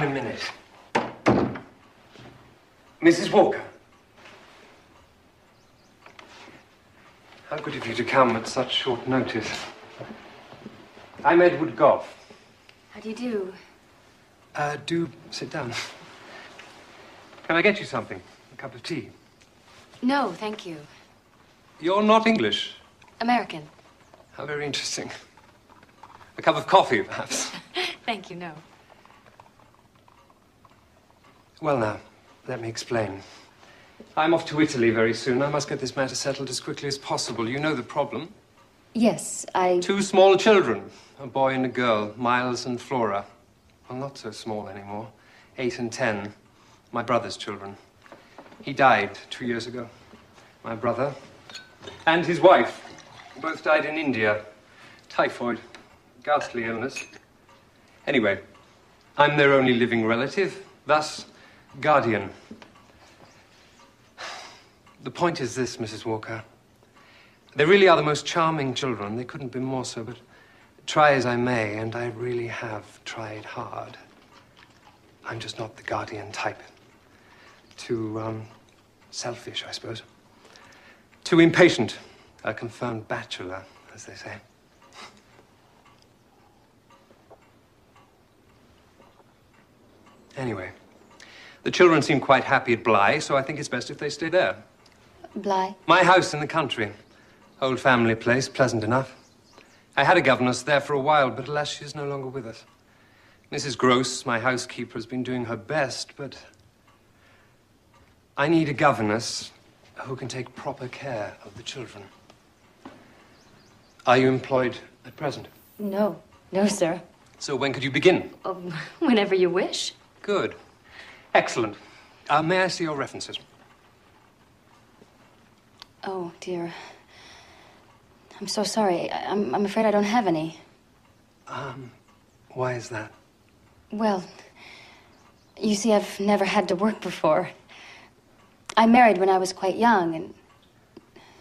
a minute. Mrs. Walker. How good of you to come at such short notice. I'm Edward Goff. How do you do? Do sit down. Can I get you something? A cup of tea? No, thank you. You're not English? American. How very interesting. A cup of coffee, perhaps? Thank you, no. Well, now, let me explain. I'm off to Italy very soon. I must get this matter settled as quickly as possible. You know the problem. Yes, 2 small children, a boy and a girl, Miles and Flora. Well, not so small anymore. 8 and 10. My brother's children. He died 2 years ago. My brother and his wife both died in India. Typhoid. Ghastly illness. Anyway, I'm their only living relative, thus guardian. The point is this, Mrs. Walker. They really are the most charming children. They couldn't be more so, but try as I may, and I really have tried hard. I'm just not the guardian type. Too, selfish, I suppose. Too impatient. A confirmed bachelor, as they say. Anyway, the children seem quite happy at Bly, so I think it's best if they stay there. Bly? My house in the country. Old family place, pleasant enough. I had a governess there for a while, but alas, she is no longer with us. Mrs. Gross, my housekeeper, has been doing her best, but I need a governess who can take proper care of the children. Are you employed at present? No. No, sir. So when could you begin? Whenever you wish. Good. Excellent. May I see your references? Oh, dear. I'm so sorry. I'm afraid I don't have any. Why is that? Well, you see, I've never had to work before. I married when I was quite young, and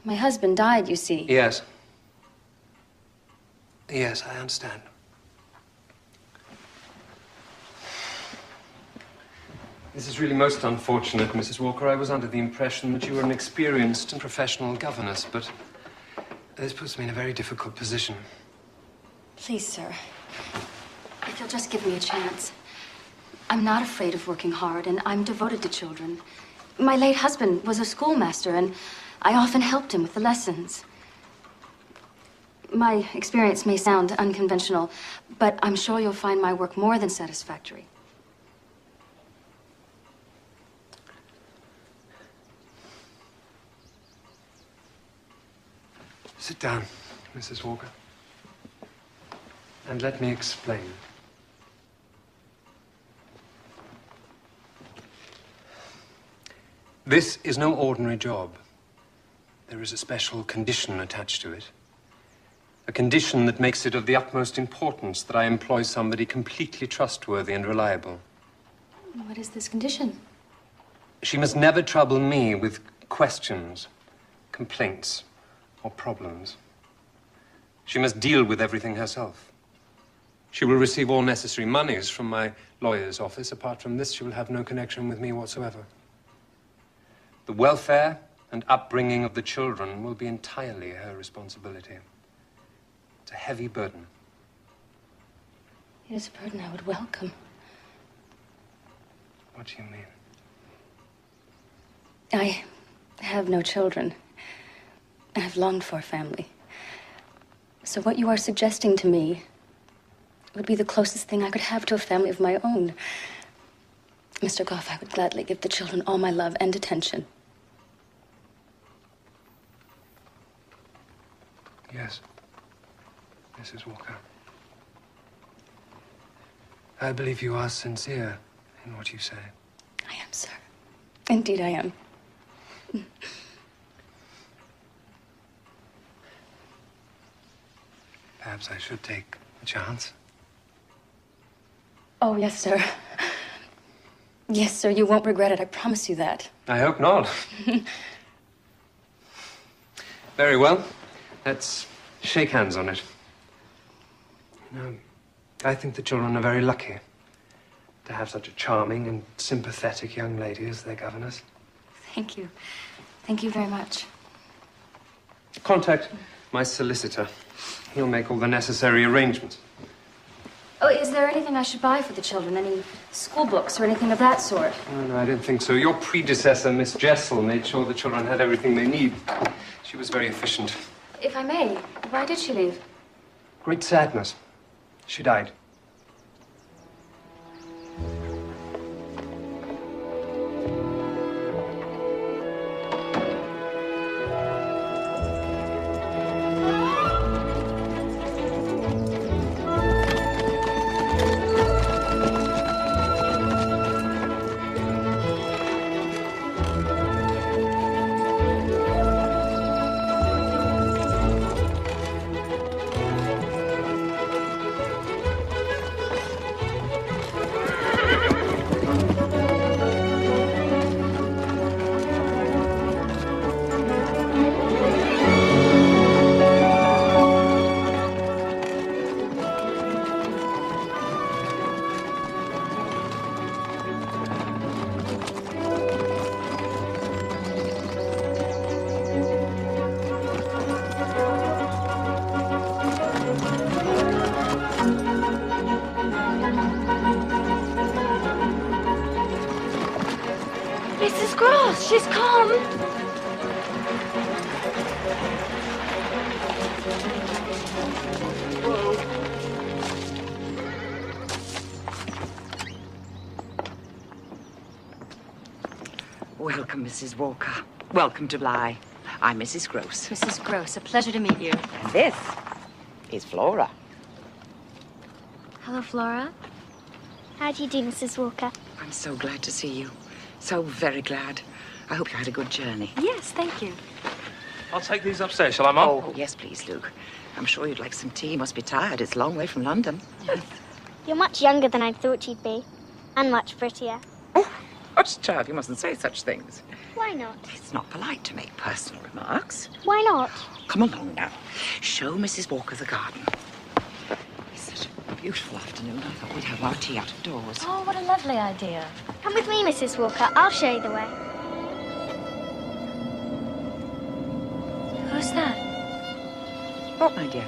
my husband died, you see. Yes. Yes, I understand. This is really most unfortunate, Mrs. Walker. I was under the impression that you were an experienced and professional governess, but this puts me in a very difficult position. Please, sir, if you'll just give me a chance. I'm not afraid of working hard, and I'm devoted to children. My late husband was a schoolmaster, and I often helped him with the lessons. My experience may sound unconventional, but I'm sure you'll find my work more than satisfactory. Sit down, Mrs. Walker, and let me explain. This is no ordinary job. There is a special condition attached to it. A condition that makes it of the utmost importance that I employ somebody completely trustworthy and reliable. What is this condition? She must never trouble me with questions, complaints, or problems. She must deal with everything herself. She will receive all necessary monies from my lawyer's office. Apart from this, she will have no connection with me whatsoever. The welfare and upbringing of the children will be entirely her responsibility. It's a heavy burden. It is a burden I would welcome. What do you mean? I have no children. I've longed for a family. So what you are suggesting to me would be the closest thing I could have to a family of my own. Mr. Goff, I would gladly give the children all my love and attention. Yes, Mrs. Walker. I believe you are sincere in what you say. I am, sir. Indeed, I am. Perhaps I should take a chance. Oh, yes, sir. Yes, sir, you won't regret it. I promise you that. I hope not. Very well. Let's shake hands on it. You know, I think the children are very lucky. to have such a charming and sympathetic young lady as their governess. Thank you. Thank you very much. Contact my solicitor. He'll make all the necessary arrangements. Oh, is there anything I should buy for the children? Any school books or anything of that sort? No, I don't think so. Your predecessor, Miss Jessel, made sure the children had everything they need. She was very efficient. If I may, why did she leave? Great sadness. She died. Mrs. Gross, she's come. Welcome, Mrs. Walker. Welcome to Bly. I'm Mrs. Gross. Mrs. Gross, a pleasure to meet you. And this is Flora. Hello, Flora. How do you do, Mrs. Walker? I'm so glad to see you. So very glad. I hope you had a good journey. Yes, thank you. I'll take these upstairs, shall I, Mum? Oh, yes, please, Luke. I'm sure you'd like some tea. You must be tired. It's a long way from London. You're much younger than I thought you'd be. And much prettier. Oh, hush, child, you mustn't say such things. Why not? It's not polite to make personal remarks. Why not? Come along now. Show Mrs. Walker the garden. It's such a beautiful afternoon. I thought we'd have our tea out of doors. Oh, what a lovely idea. Come with me, Mrs. Walker. I'll show you the way. Who's that? What, my dear?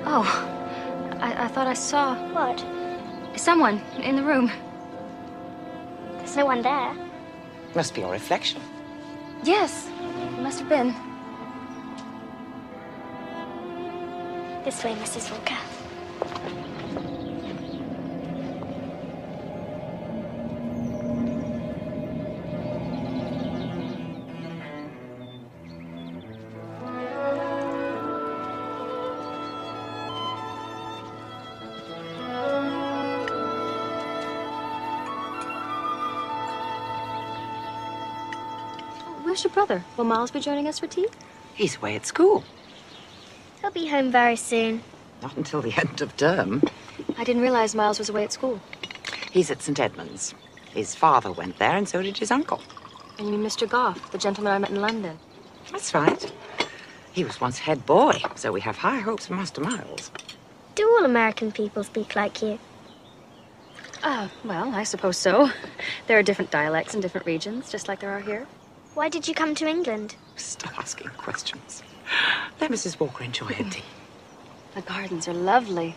Oh, I thought I saw What? someone in the room. There's no one there. Must be your reflection. Yes, it must have been. This way, Mrs. Walker. Where's your brother? Will Miles be joining us for tea? He's away at school. He'll be home very soon. Not until the end of term. I didn't realize Miles was away at school. He's at St. Edmund's. His father went there, and so did his uncle. And you mean Mr. Goff, the gentleman I met in London? That's right. He was once head boy, so we have high hopes for Master Miles. Do all American people speak like you? Well, I suppose so. There are different dialects in different regions, just like there are here. Why did you come to England? Stop asking questions. Let Mrs. Walker enjoy her tea. The gardens are lovely.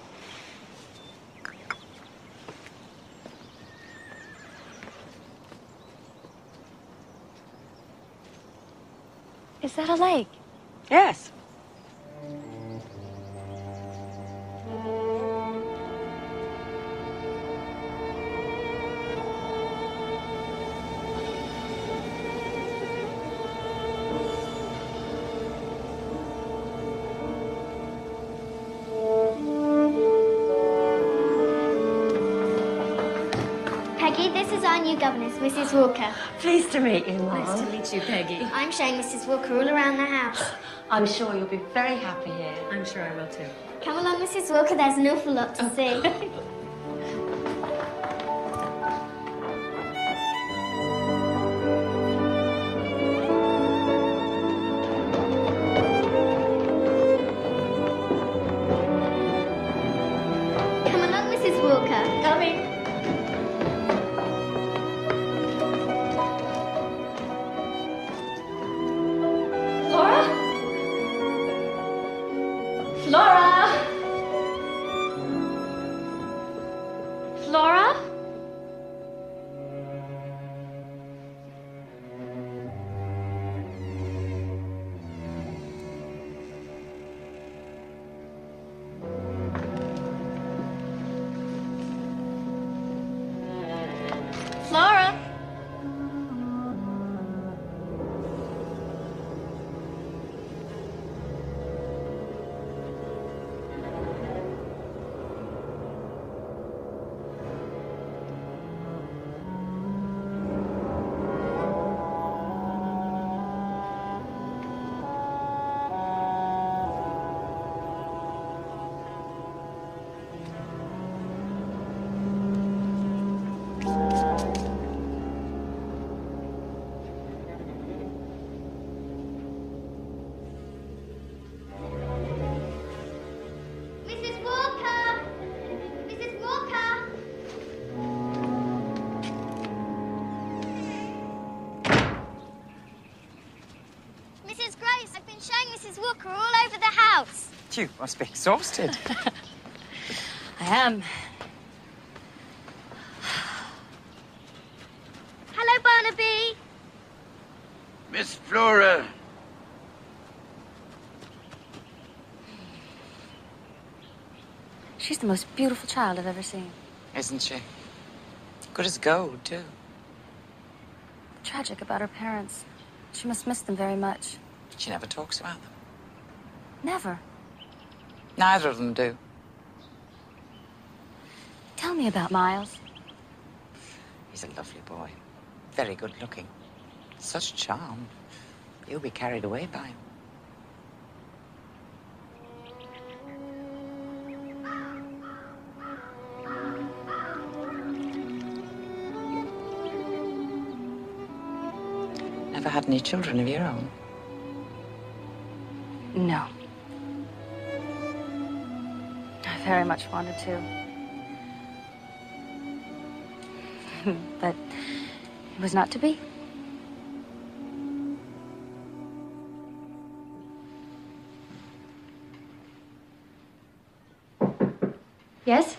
Is that a lake? Yes. Peggy, this is our new governess, Mrs. Walker. Pleased to meet you, Mom. Nice to meet you, Peggy. I'm showing Mrs. Walker all around the house. I'm sure you'll be very happy here. I'm sure I will too. Come along, Mrs. Walker. There's an awful lot to see. Come Mrs. Walker all over the house. You must be exhausted. I am. Hello, Barnaby. Miss Flora. She's the most beautiful child I've ever seen. Isn't she? Good as gold, too. Tragic about her parents. She must miss them very much. She never talks about them. Never. Neither of them do. Tell me about Miles. He's a lovely boy. Very good looking. Such charm. You'll be carried away by him. Never had any children of your own? No. I very much wanted to. But it was not to be. Yes?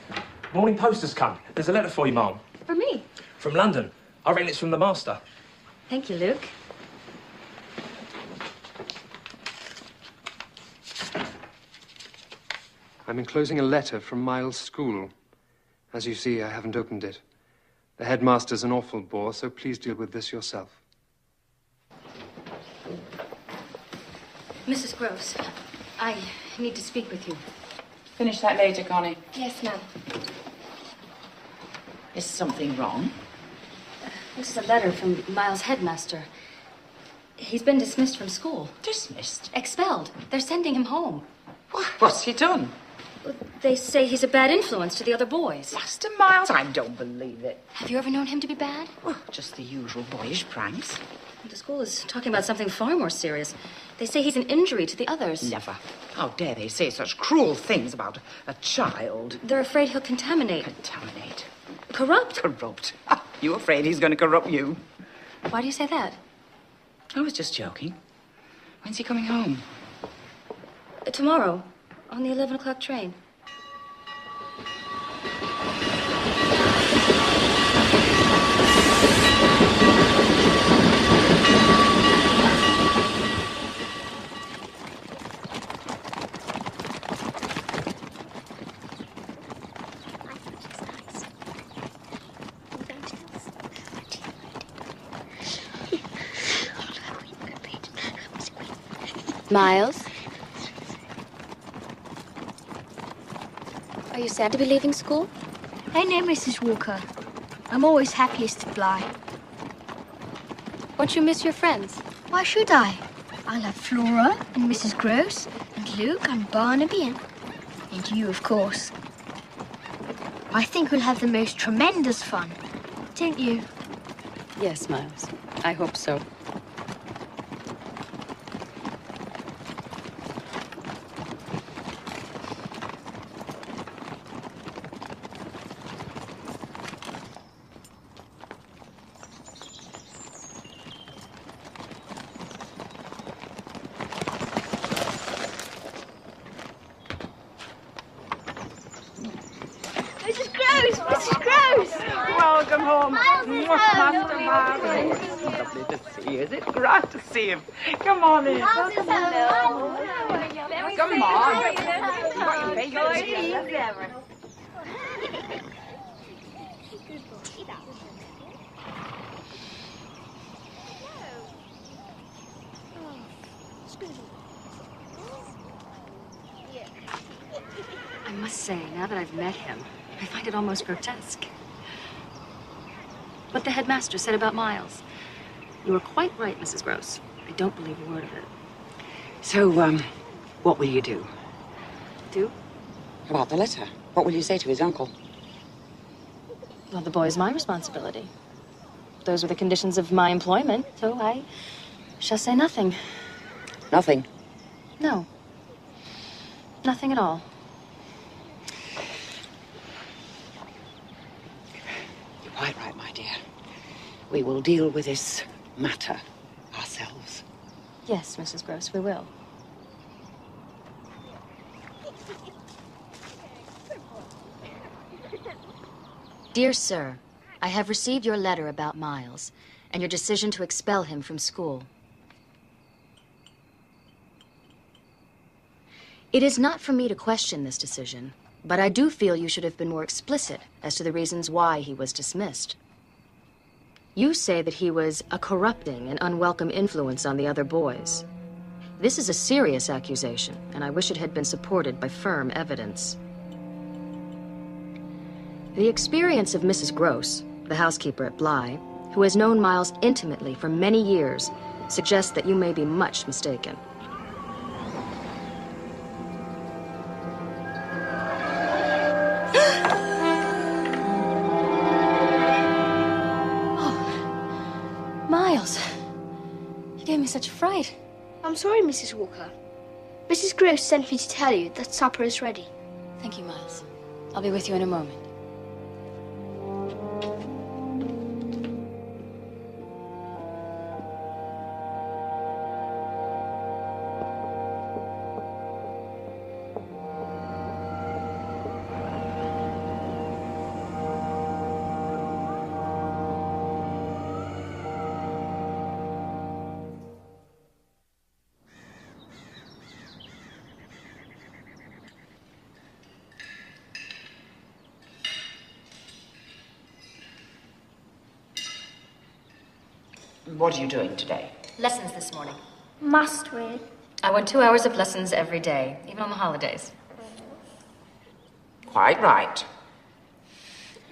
Morning post has come. There's a letter for you, Mum. For me. From London. I reckon it's from the master. Thank you, Luke. I'm enclosing a letter from Miles' school. As you see, I haven't opened it. The headmaster's an awful bore, so please deal with this yourself. Mrs. Gross, I need to speak with you. Finish that later, Connie. Yes, ma'am. Is something wrong? This is a letter from Miles' headmaster. He's been dismissed from school. Dismissed? Expelled. They're sending him home. What's he done? They say he's a bad influence to the other boys. Master Miles? I don't believe it. Have you ever known him to be bad? Well, just the usual boyish pranks. The school is talking about something far more serious. They say he's an injury to the others. Never. How dare they say such cruel things about a child? They're afraid he'll contaminate. Contaminate. Corrupt. Corrupt. You afraid he's going to corrupt you? Why do you say that? I was just joking. When's he coming home? Tomorrow, on the 11 o'clock train. Miles? Are you sad to be leaving school? I know, Mrs. Walker. I'm always happiest to fly. Won't you miss your friends? Why should I? I'll have Flora and Mrs. Gross and Luke and Barnaby and you, of course. I think we'll have the most tremendous fun, don't you? Yes, Miles. I hope so. Mrs. Gross! Mrs. Gross! Welcome home. Miles is home. Master Miles. It's lovely to see you. Is it great to see him? Come on in. Miles is home. Come on. You got your baby. I must say, now that I've met him, I find it almost grotesque. What the headmaster said about Miles. You were quite right, Mrs. Gross. I don't believe a word of it. So, what will you do? Do? About the letter. What will you say to his uncle? Well, the boy's my responsibility. Those were the conditions of my employment, so I shall say nothing. Nothing. No. Nothing at all. You're quite right, my dear. We will deal with this matter ourselves. Yes, Mrs. Gross, we will. Dear Sir, I have received your letter about Miles and your decision to expel him from school. It is not for me to question this decision, but I do feel you should have been more explicit as to the reasons why he was dismissed. You say that he was a corrupting and unwelcome influence on the other boys. This is a serious accusation, and I wish it had been supported by firm evidence. The experience of Mrs. Gross, the housekeeper at Bly, who has known Miles intimately for many years, suggests that you may be much mistaken. Miles, you gave me such a fright. I'm sorry, Mrs. Walker. Mrs. Gross sent me to tell you that supper is ready. Thank you, Miles. I'll be with you in a moment. What are you doing today? Lessons this morning. Must we? I want 2 hours of lessons every day, even on the holidays. Quite right.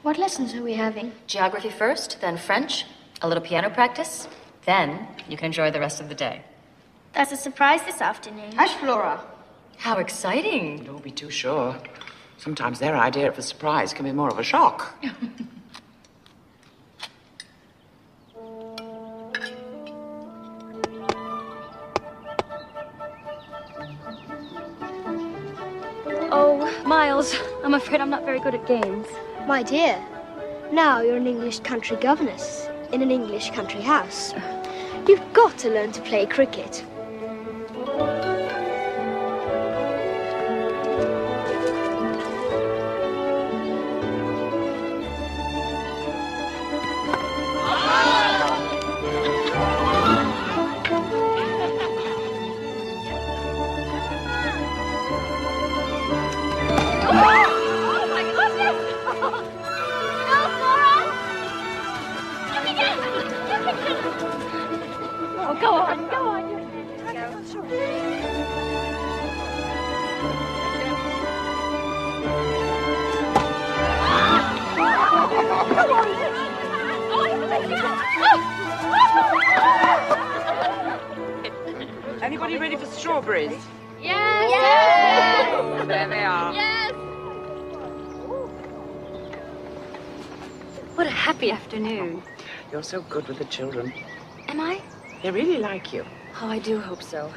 What lessons are we having? Geography first, then French, a little piano practice. Then you can enjoy the rest of the day. There's a surprise this afternoon. Hush, Flora. How exciting! Don't be too sure. Sometimes their idea of a surprise can be more of a shock. Oh, Miles, I'm afraid I'm not very good at games. My dear, now you're an English country governess in an English country house. You've got to learn to play cricket. Anybody ready for strawberries? Yes! Yes! There they are. Yes! What a happy afternoon. You're so good with the children. Am I? They really like you. Oh, I do hope so.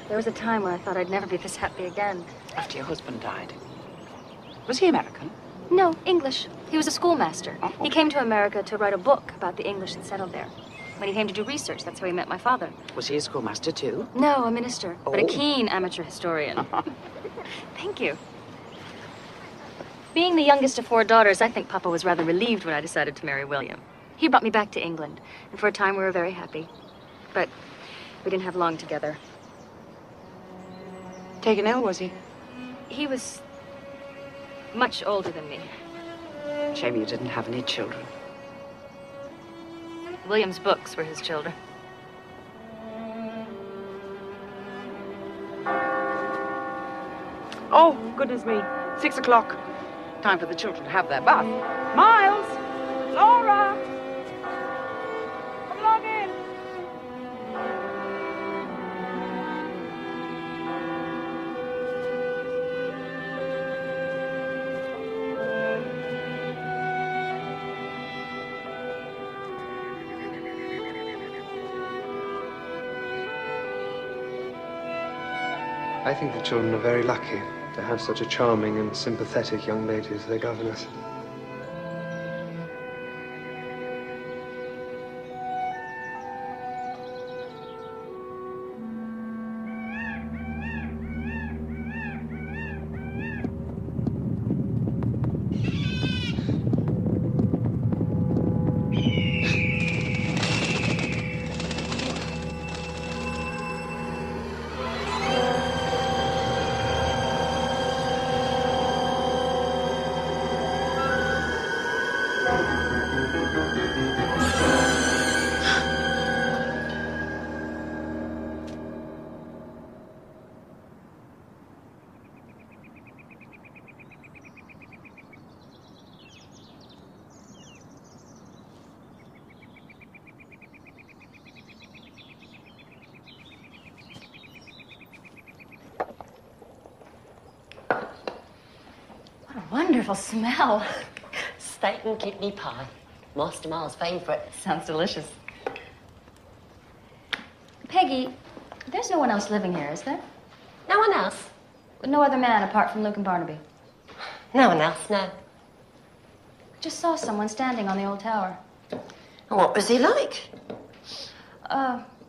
There was a time when I thought I'd never be this happy again. After your husband died. Was he American? No, English. He was a schoolmaster. Oh. He came to America to write a book about the English that settled there. When he came to do research, that's how he met my father. Was he a schoolmaster too? No, a minister, but a Oh. keen amateur historian. Thank you. Being the youngest of 4 daughters, I think Papa was rather relieved when I decided to marry William. He brought me back to England, and for a time we were very happy. But we didn't have long together. Taken ill, was he? He was much older than me. Shame you didn't have any children. William's books were his children. Oh, goodness me. 6 o'clock. Time for the children to have their bath. Miles! Laura! Come along in. I think the children are very lucky to have such a charming and sympathetic young lady as their governess. Wonderful smell. Steak and kidney pie. Master Miles' favourite. Sounds delicious. Peggy, there's no one else living here, is there? No one else? No other man apart from Luke and Barnaby? No one else, no. I just saw someone standing on the old tower. What was he like?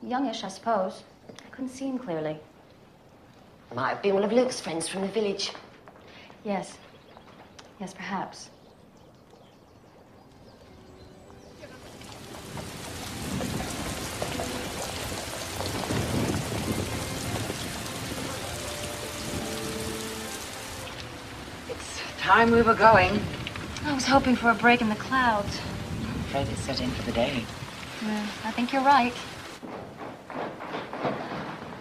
Youngish, I suppose. I couldn't see him clearly. Might have been one of Luke's friends from the village. Yes. Yes, perhaps. It's time we were going. I was hoping for a break in the clouds. I'm afraid it's set in for the day. Yeah, I think you're right.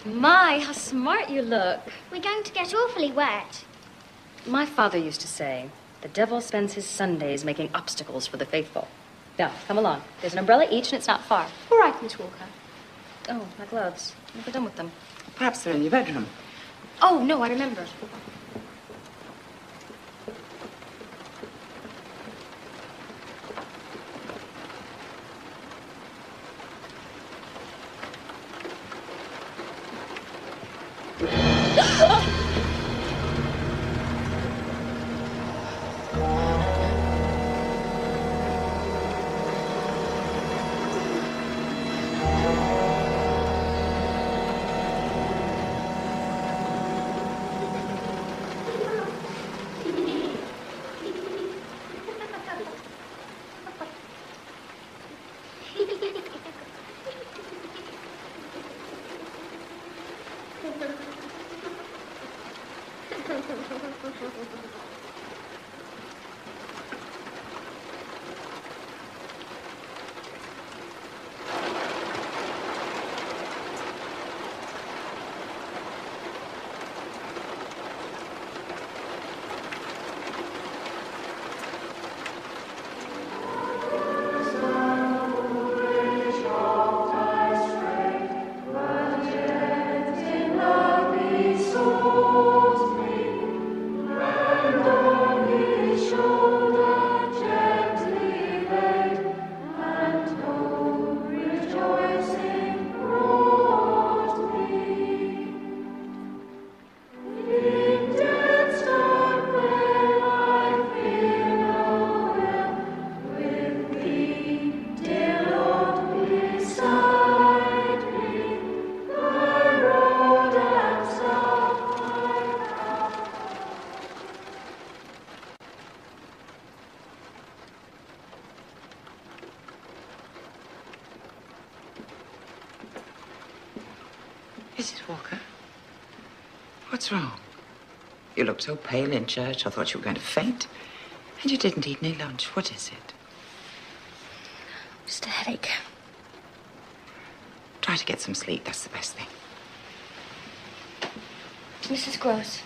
My, how smart you look. We're going to get awfully wet. My father used to say, the devil spends his Sundays making obstacles for the faithful. Now, come along. There's an umbrella each and it's not far. All right, Miss Walker. Oh, my gloves. Never done with them. Perhaps they're in your bedroom. Oh, no, I remember. Mrs. Walker, what's wrong? You looked so pale in church, I thought you were going to faint. And you didn't eat any lunch. What is it? Just a headache. Try to get some sleep. That's the best thing. Mrs. Gross,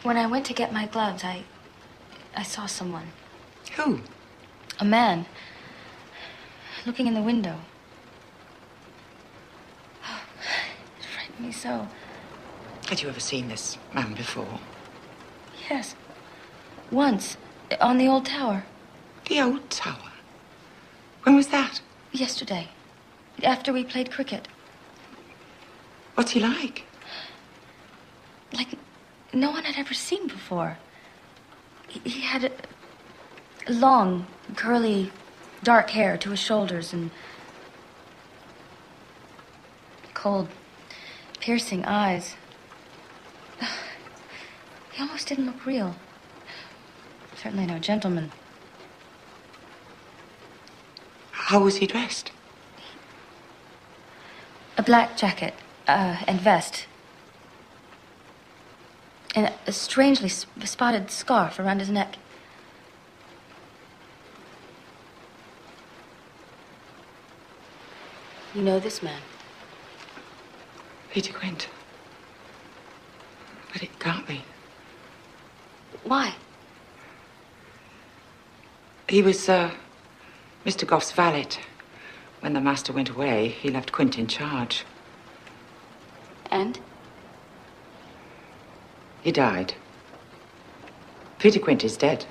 when I went to get my gloves, I saw someone. Who? A man. Looking in the window. Oh, it frightened me so. Had you ever seen this man before? Yes. Once. On the old tower. The old tower? When was that? Yesterday. After we played cricket. What's he like? Like no one had ever seen before. He had long, curly, dark hair to his shoulders and cold, piercing eyes. He almost didn't look real. Certainly no gentleman. How was he dressed? A black jacket and vest. And a strangely spotted scarf around his neck. You know this man? Peter Quint. But it can't be. Why? He was, Mr. Goff's valet. When the master went away, he left Quint in charge. And? He died. Peter Quint is dead.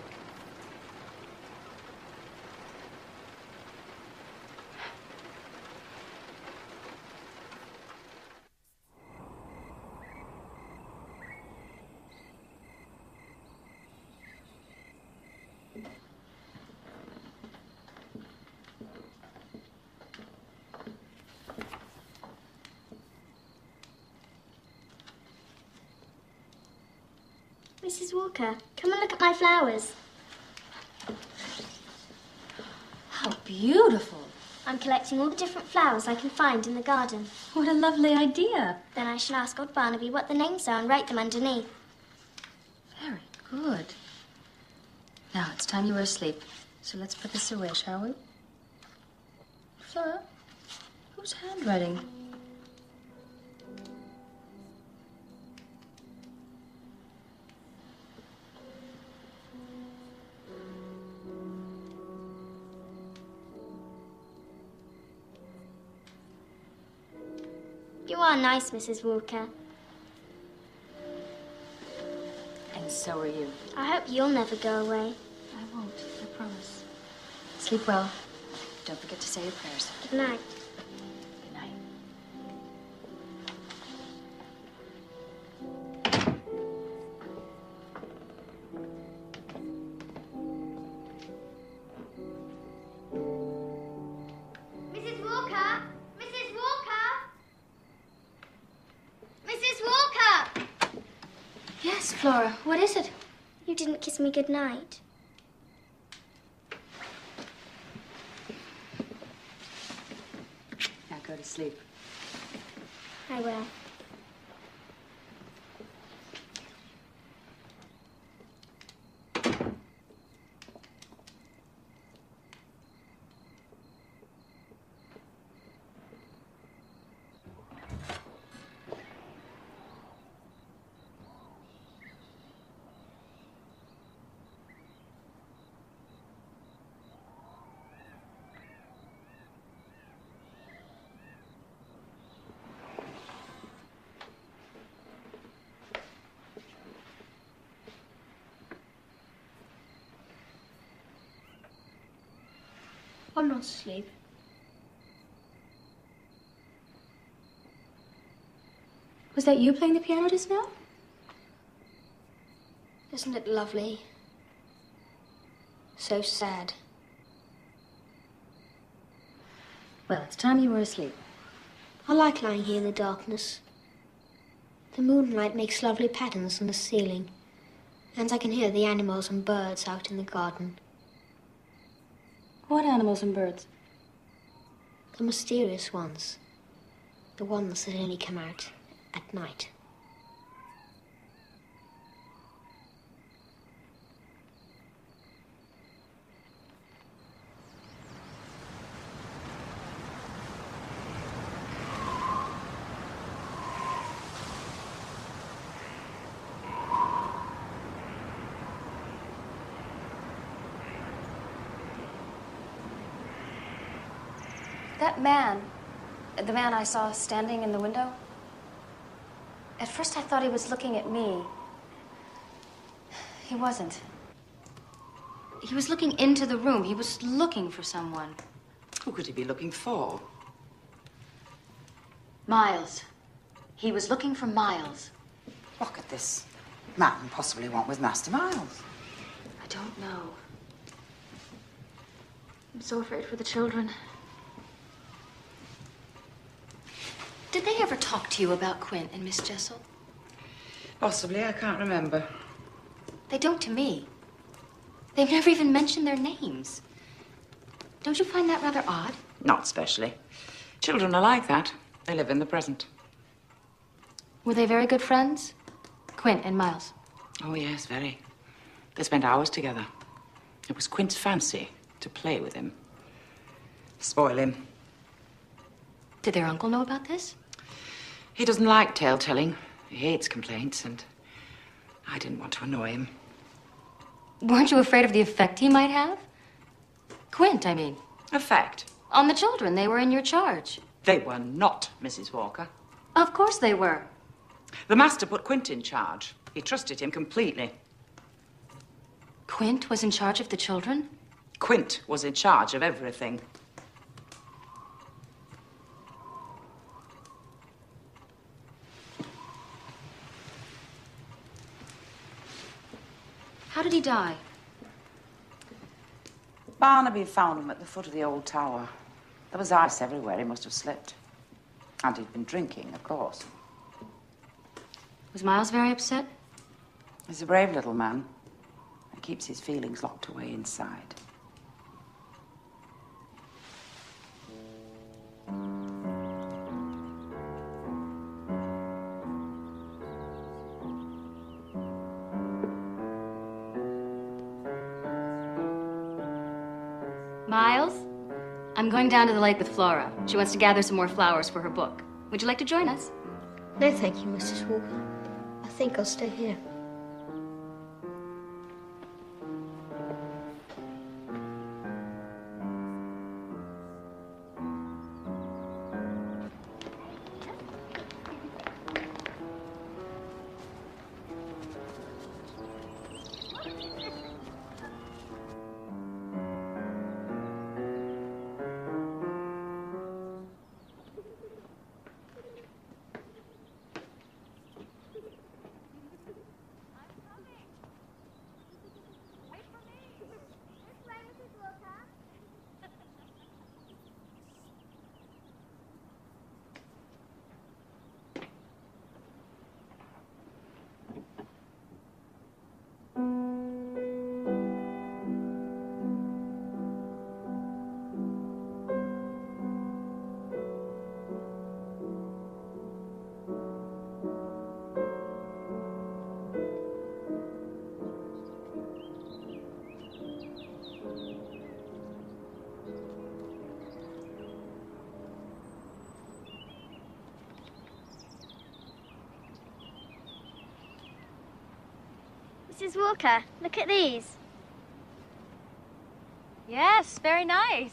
Mrs. Walker, come and look at my flowers. How beautiful. I'm collecting all the different flowers I can find in the garden. What a lovely idea. Then I shall ask old Barnaby what the names are and write them underneath. Very good. Now, it's time you were asleep. So let's put this away, shall we? Flora, whose handwriting? You are nice, Mrs. Walker. And so are you. I hope you'll never go away. I won't, I promise. Sleep well. Don't forget to say your prayers. Good night. Good night. Mrs. Walker! Mrs. Walker! Mrs. Walker! Yes, Flora, what is it? You didn't kiss me good night. Now go to sleep. I will. I'm not asleep. Was that you playing the piano just now? Isn't it lovely? So sad. Well, it's time you were asleep. I like lying here in the darkness. The moonlight makes lovely patterns on the ceiling, and I can hear the animals and birds out in the garden. What animals and birds? The mysterious ones. The ones that only come out at night. That man, the man I saw standing in the window, at first I thought he was looking at me. He wasn't. He was looking into the room. He was looking for someone. Who could he be looking for? Miles. He was looking for Miles. What could this man possibly want with Master Miles? I don't know. I'm so afraid for the children. Did they ever talk to you about Quint and Miss Jessel? Possibly, I can't remember. They don't to me. They've never even mentioned their names. Don't you find that rather odd? Not especially. Children are like that. They live in the present. Were they very good friends? Quint and Miles? Oh, yes, very. They spent hours together. It was Quint's fancy to play with him. Spoil him. Did their uncle know about this? He doesn't like tale-telling. He hates complaints, and I didn't want to annoy him. Weren't you afraid of the effect he might have? Quint, I mean. Effect? On the children. They were in your charge. They were not, Mrs. Walker. Of course they were. The master put Quint in charge. He trusted him completely. Quint was in charge of the children? Quint was in charge of everything. How did he die? Barnaby found him at the foot of the old tower. There was ice everywhere. He must have slipped. And he'd been drinking, of course. Was Miles very upset? He's a brave little man. He keeps his feelings locked away inside. Miles, I'm going down to the lake with Flora. She wants to gather some more flowers for her book. Would you like to join us? No, thank you, Mrs. Walker. I think I'll stay here. Mrs. Walker, look at these. Yes, very nice.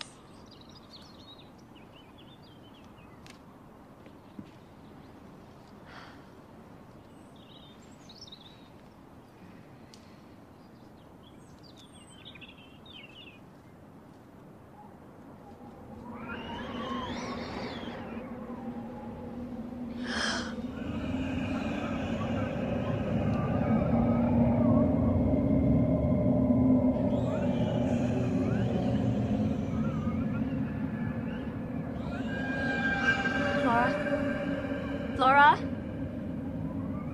Flora?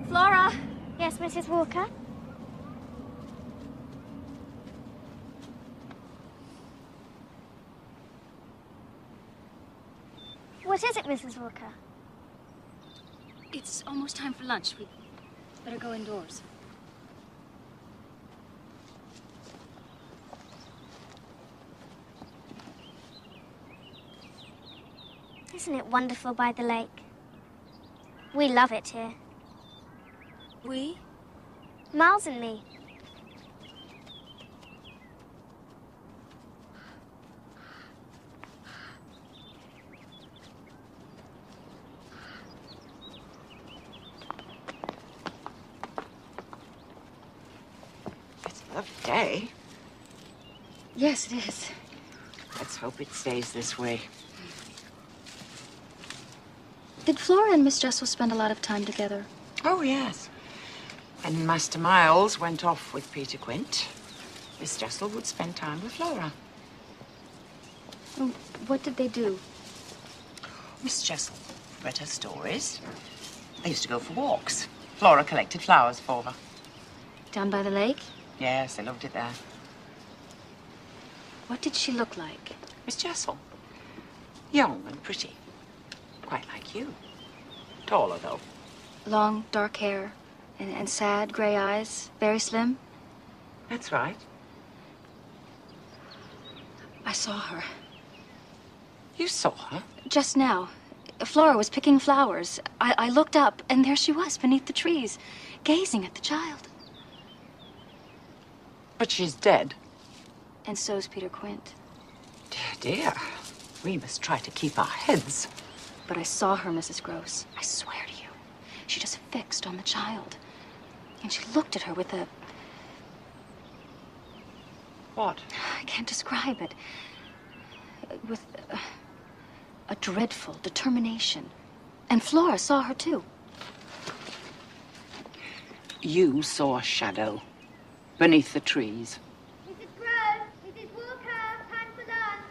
Flora? Yes, Mrs. Walker? What is it, Mrs. Walker? It's almost time for lunch. We'd better go indoors. Isn't it wonderful by the lake? We love it here. We? Miles and me. It's a lovely day. Yes, it is. Let's hope it stays this way. Did Flora and Miss Jessel spend a lot of time together? Oh, yes. When Master Miles went off with Peter Quint, Miss Jessel would spend time with Flora. Oh, what did they do? Miss Jessel read her stories. They used to go for walks. Flora collected flowers for her. Down by the lake? Yes, they loved it there. What did she look like? Miss Jessel. Young and pretty. Quite like you. Taller, though. Long, dark hair and sad gray eyes, very slim. That's right. I saw her. You saw her? Just now. Flora was picking flowers. I looked up, and there she was beneath the trees, gazing at the child. But she's dead. And so's Peter Quint. Dear, dear. We must try to keep our heads. But I saw her, Mrs. Gross. I swear to you. She just fixed on the child. And she looked at her with a... What? I can't describe it. With a dreadful determination. And Flora saw her, too. You saw a shadow beneath the trees. Mrs. Gross, Mrs. Walker, time for lunch.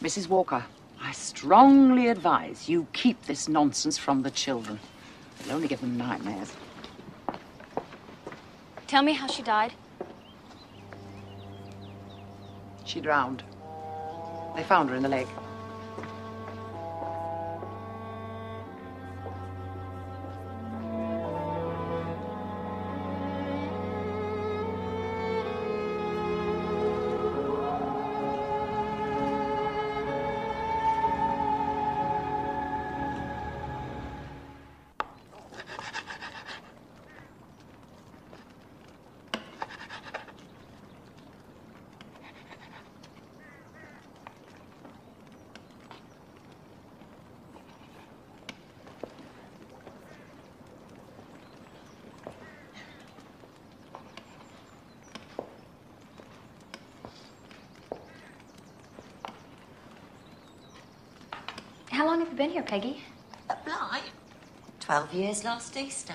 Mrs. Walker, I strongly advise you keep this nonsense from the children. It'll only give them nightmares. Tell me how she died. She drowned. They found her in the lake. How long have you been here, Peggy? At Bly? 12 years last Easter.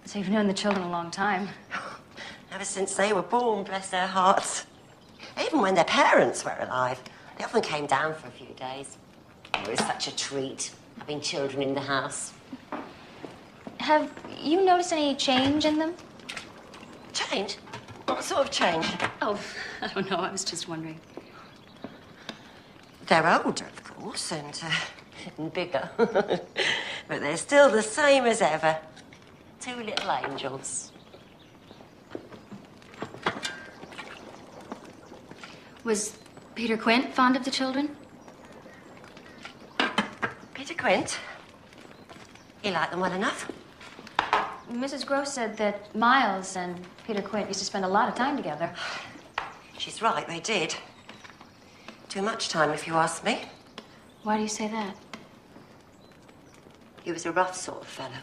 So you've known the children a long time. Ever since they were born, bless their hearts. Even when their parents were alive, they often came down for a few days. It was such a treat, having children in the house. Have you noticed any change in them? Change? What sort of change? Oh, I don't know. I was just wondering. They're older, of course, and bigger. But they're still the same as ever. Two little angels. Was Peter Quint fond of the children? Peter Quint? He liked them well enough. Mrs. Gross said that Miles and Peter Quint used to spend a lot of time together. She's right, they did. Too much time, if you ask me. Why do you say that? He was a rough sort of fellow.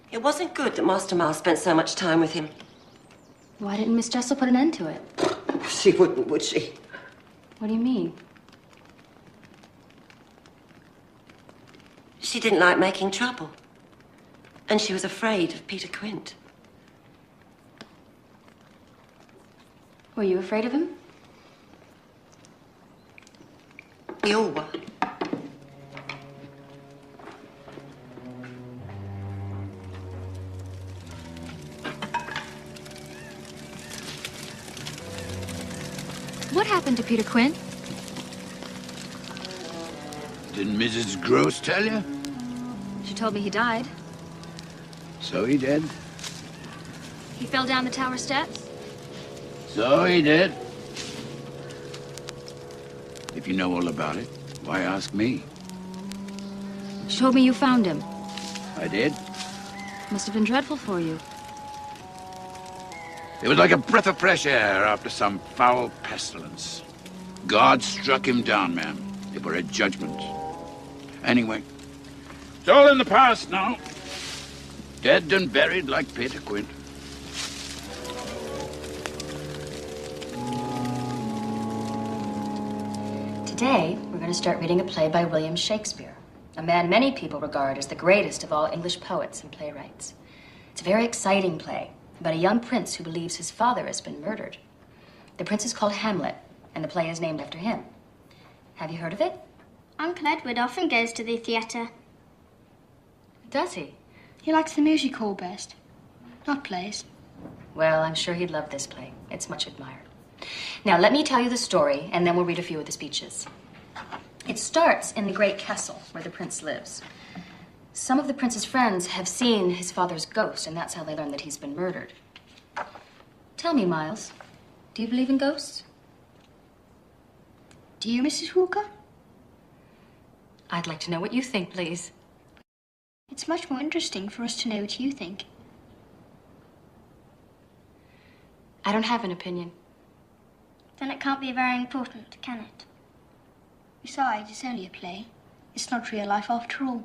It wasn't good that Master Miles spent so much time with him. Why didn't Miss Jessel put an end to it? She wouldn't, would she? What do you mean? She didn't like making trouble. And she was afraid of Peter Quint. Were you afraid of him? We all were. What happened to Peter Quint? Didn't Mrs. Gross tell you? She told me he died. So he did. He fell down the tower steps? So he did. If you know all about it, why ask me? She told me you found him. I did. Must have been dreadful for you. It was like a breath of fresh air after some foul pestilence. God struck him down, ma'am. It were a judgment. Anyway, it's all in the past now. Dead and buried like Peter Quint. Today, we're going to start reading a play by William Shakespeare, a man many people regard as the greatest of all English poets and playwrights. It's a very exciting play about a young prince who believes his father has been murdered. The prince is called Hamlet, and the play is named after him. Have you heard of it? Uncle Edward often goes to the theatre. Does he? He likes the music hall best, not plays. Well, I'm sure he'd love this play. It's much admired. Now, let me tell you the story, and then we'll read a few of the speeches. It starts in the great castle where the prince lives. Some of the prince's friends have seen his father's ghost, and that's how they learn that he's been murdered. Tell me, Miles, do you believe in ghosts? Do you, Mrs. Walker? I'd like to know what you think, please. It's much more interesting for us to know what you think. I don't have an opinion. Then it can't be very important, can it? Besides, it's only a play. It's not real life after all.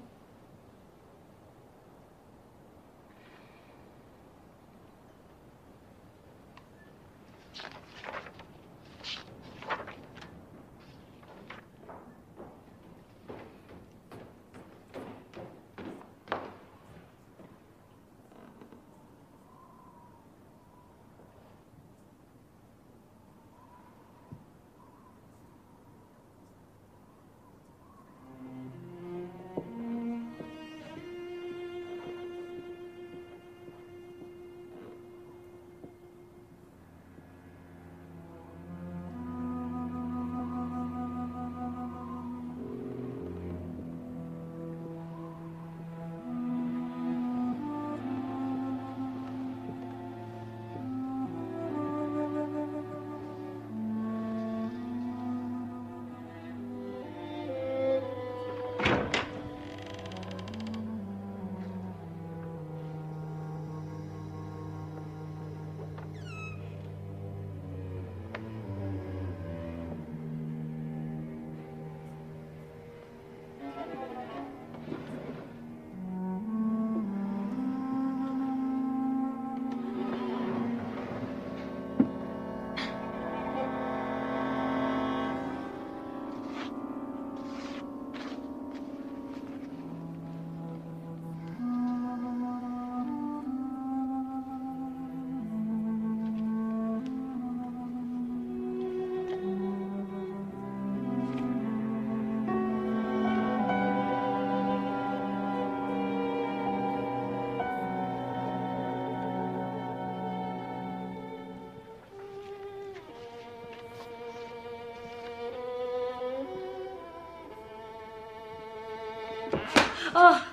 Oh,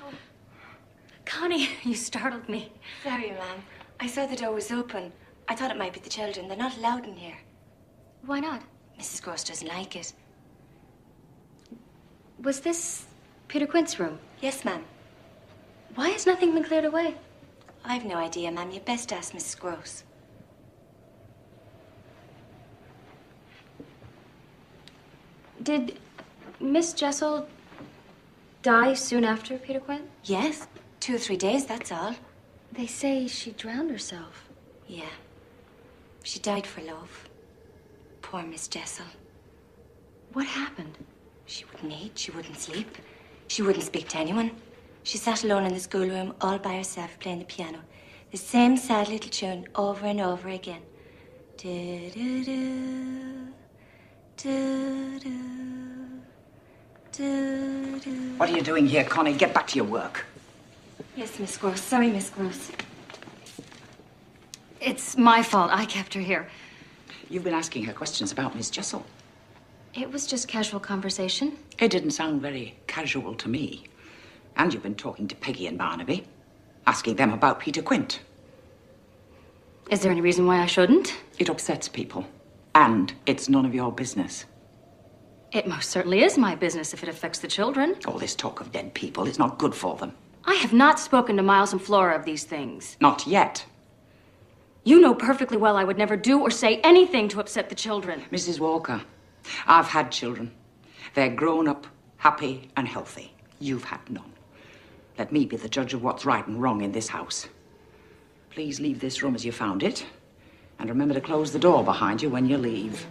Connie, you startled me. Sorry, ma'am. I saw the door was open. I thought it might be the children. They're not allowed in here. Why not? Mrs. Gross doesn't like it. Was this Peter Quint's room? Yes, ma'am. Why has nothing been cleared away? I've no idea, ma'am. You'd best ask Mrs. Gross. Did Miss Jessel die soon after Peter Quint? Yes. 2 or 3 days, that's all. They say she drowned herself. Yeah. She died for love. Poor Miss Jessel. What happened? She wouldn't eat. She wouldn't sleep. She wouldn't speak to anyone. She sat alone in the schoolroom all by herself playing the piano. The same sad little tune over and over again. Do-do-do, do-do, do-do. What are you doing here, Connie? Get back to your work. Yes, Miss Gross. Sorry, Miss Gross. It's my fault. I kept her here. You've been asking her questions about Miss Jessel. It was just casual conversation. It didn't sound very casual to me. And you've been talking to Peggy and Barnaby, asking them about Peter Quint. Is there any reason why I shouldn't? It upsets people. And it's none of your business. It most certainly is my business if it affects the children. All this talk of dead people is not good for them. I have not spoken to Miles and Flora of these things. Not yet. You know perfectly well I would never do or say anything to upset the children. Mrs. Walker, I've had children. They're grown up, happy and healthy. You've had none. Let me be the judge of what's right and wrong in this house. Please leave this room as you found it. And remember to close the door behind you when you leave.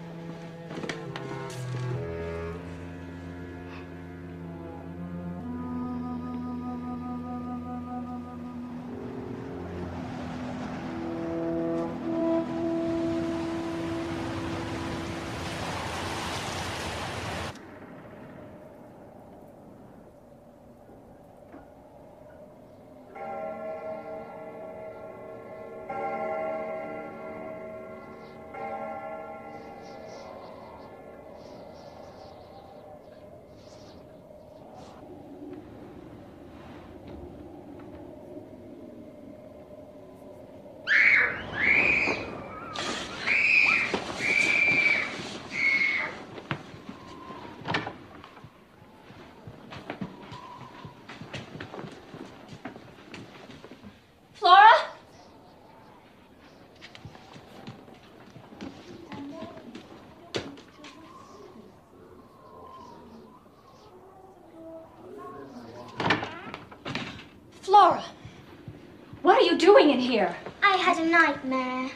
doing in here? I had a nightmare.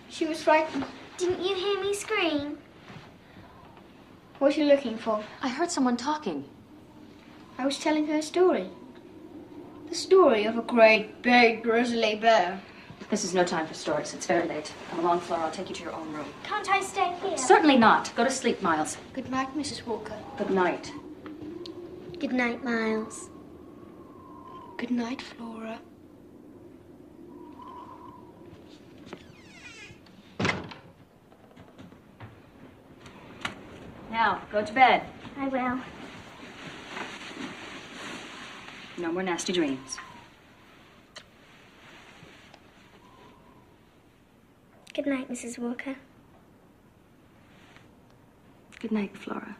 She was frightened. Didn't you hear me scream? What are you looking for? I heard someone talking. I was telling her a story. The story of a great, big, grizzly bear. This is no time for stories. It's very late. Come along, Flora. I'll take you to your own room. Can't I stay here? Certainly not. Go to sleep, Miles. Good night, Mrs. Walker. Good night. Good night, Miles. Good night, Flora. Now, go to bed. I will. No more nasty dreams. Good night, Mrs. Walker. Good night, Flora.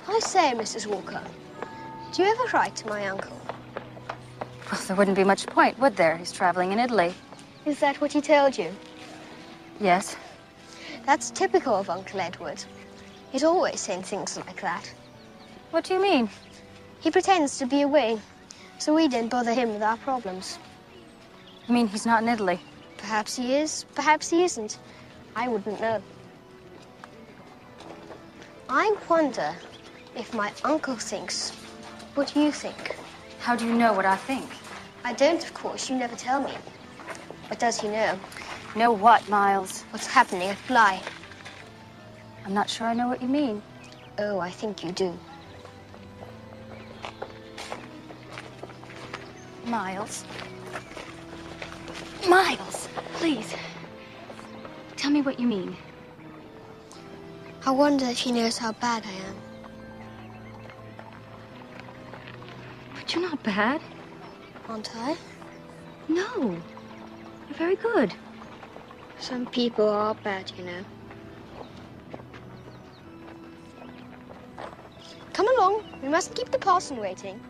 I say, Mrs. Walker, do you ever write to my uncle? Well, there wouldn't be much point, would there? He's traveling in Italy. Is that what he told you? Yes. That's typical of Uncle Edward. He'd always say things like that. What do you mean? He pretends to be away, so we don't bother him with our problems. You mean he's not in Italy? Perhaps he is, perhaps he isn't. I wouldn't know. I wonder if my uncle thinks what you think. How do you know what I think? I don't, of course. You never tell me. But does he know? Know what, Miles? What's happening at Bly? I'm not sure I know what you mean. Oh, I think you do. Miles. Miles, please. Tell me what you mean. I wonder if he knows how bad I am. But you're not bad. Aren't I? No. You're very good. Some people are bad, you know. Come along. We mustn't keep the parson waiting.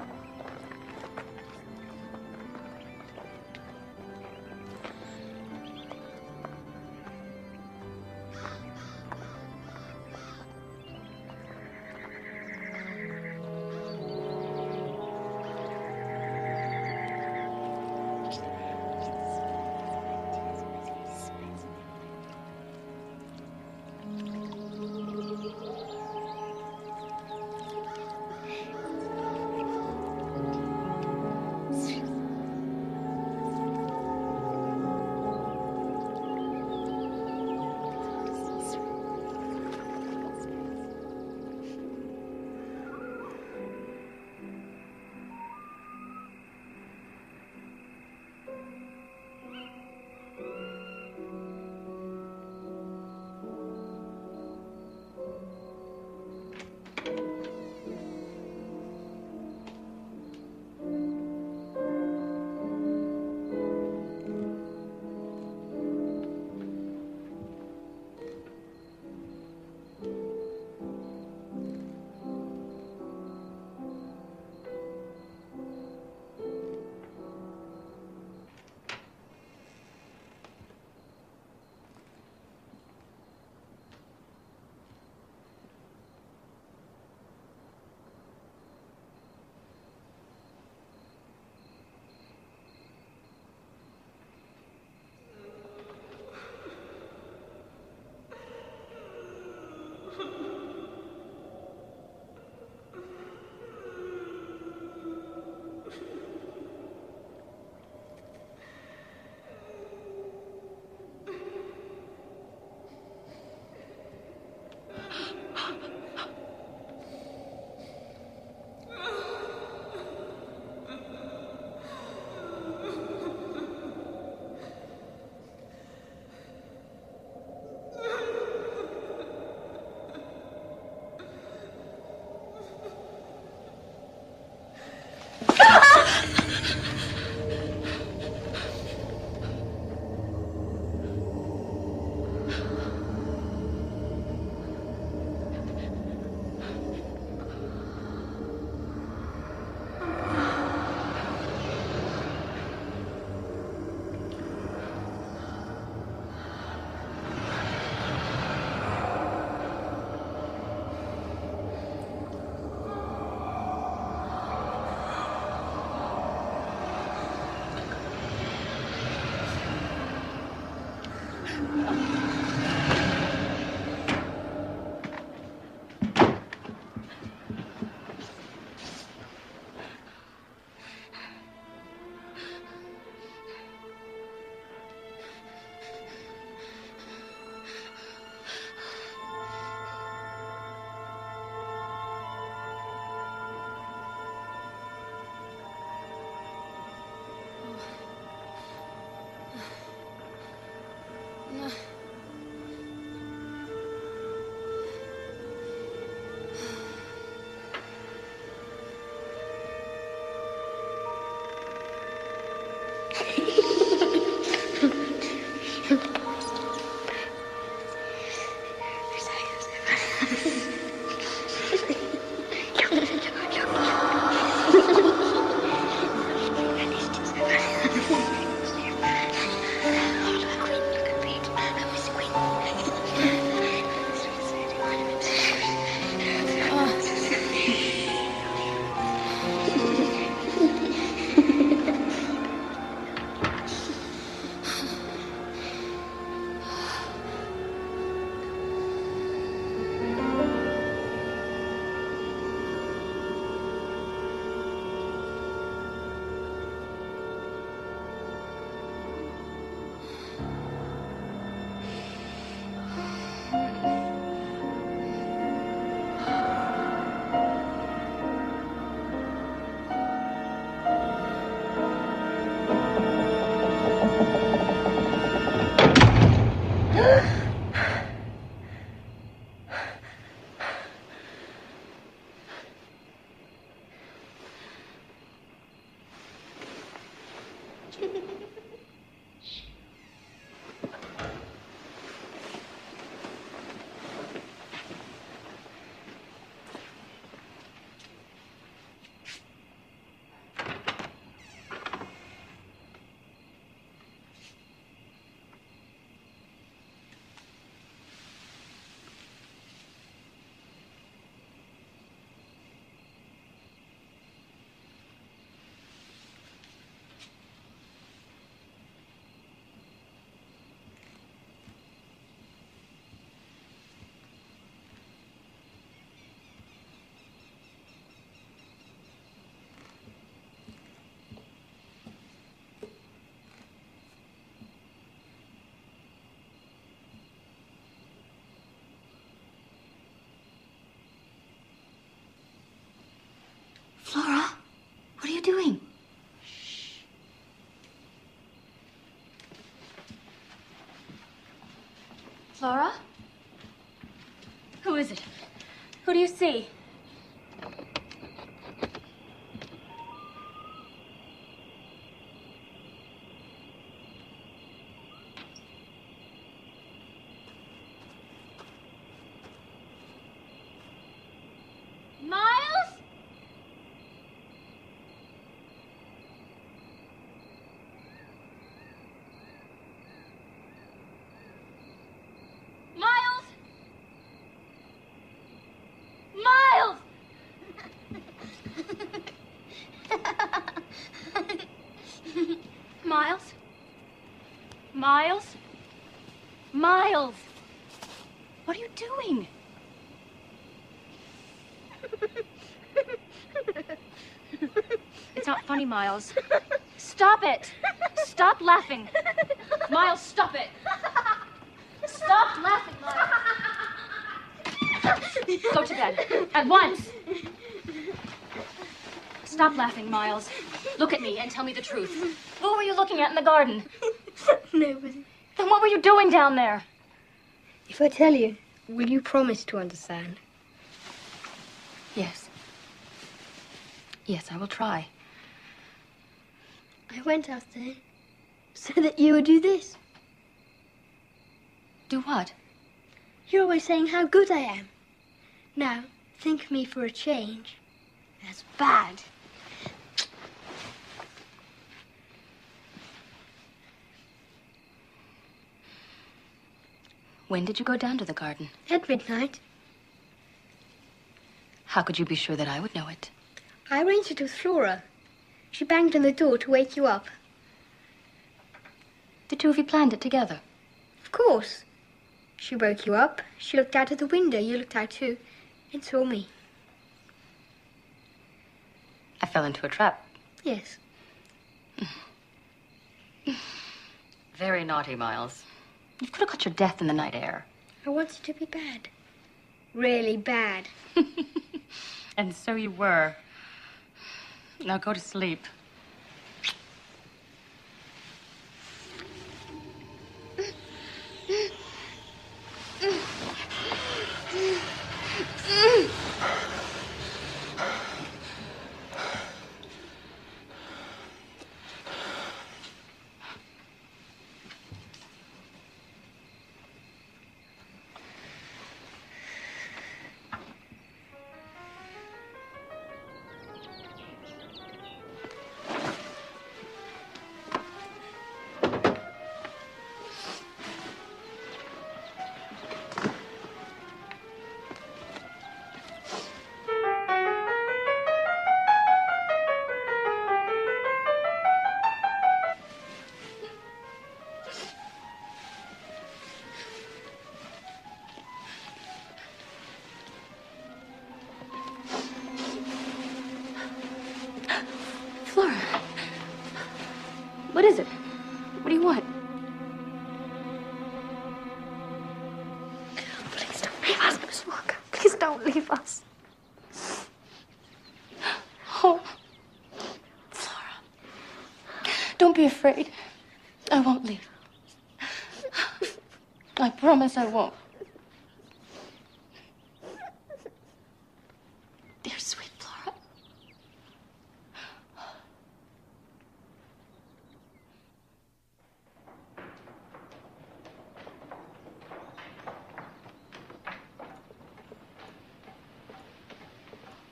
Flora, what are you doing? Shh. Flora? Who is it? Who do you see? Miles? Miles? Miles! Miles? Miles? Miles! What are you doing? It's not funny, Miles. Stop it! Stop laughing! Miles, stop it! Stop laughing, Miles! Go to bed. At once! Stop laughing, Miles. Look at me and tell me the truth. Who were you looking at in the garden? Nobody. Then what were you doing down there? If I tell you, will you promise to understand? Yes. Yes, I will try. I went out there so that you would do this. Do what? You're always saying how good I am. Now, think of me for a change. That's bad. When did you go down to the garden? At midnight. How could you be sure that I would know it? I arranged it with Flora. She banged on the door to wake you up. The two of you planned it together? Of course. She woke you up, she looked out of the window, you looked out too, and saw me. I fell into a trap. Yes. Very naughty, Miles. You could have got your death in the night air. I wanted to be bad. Really bad. And so you were. Now go to sleep. Flora. What is it? What do you want? Please don't leave us, Miss Walker. Please don't leave us. Oh. Flora. Don't be afraid. I won't leave. I promise I won't. Dear sweet Flora.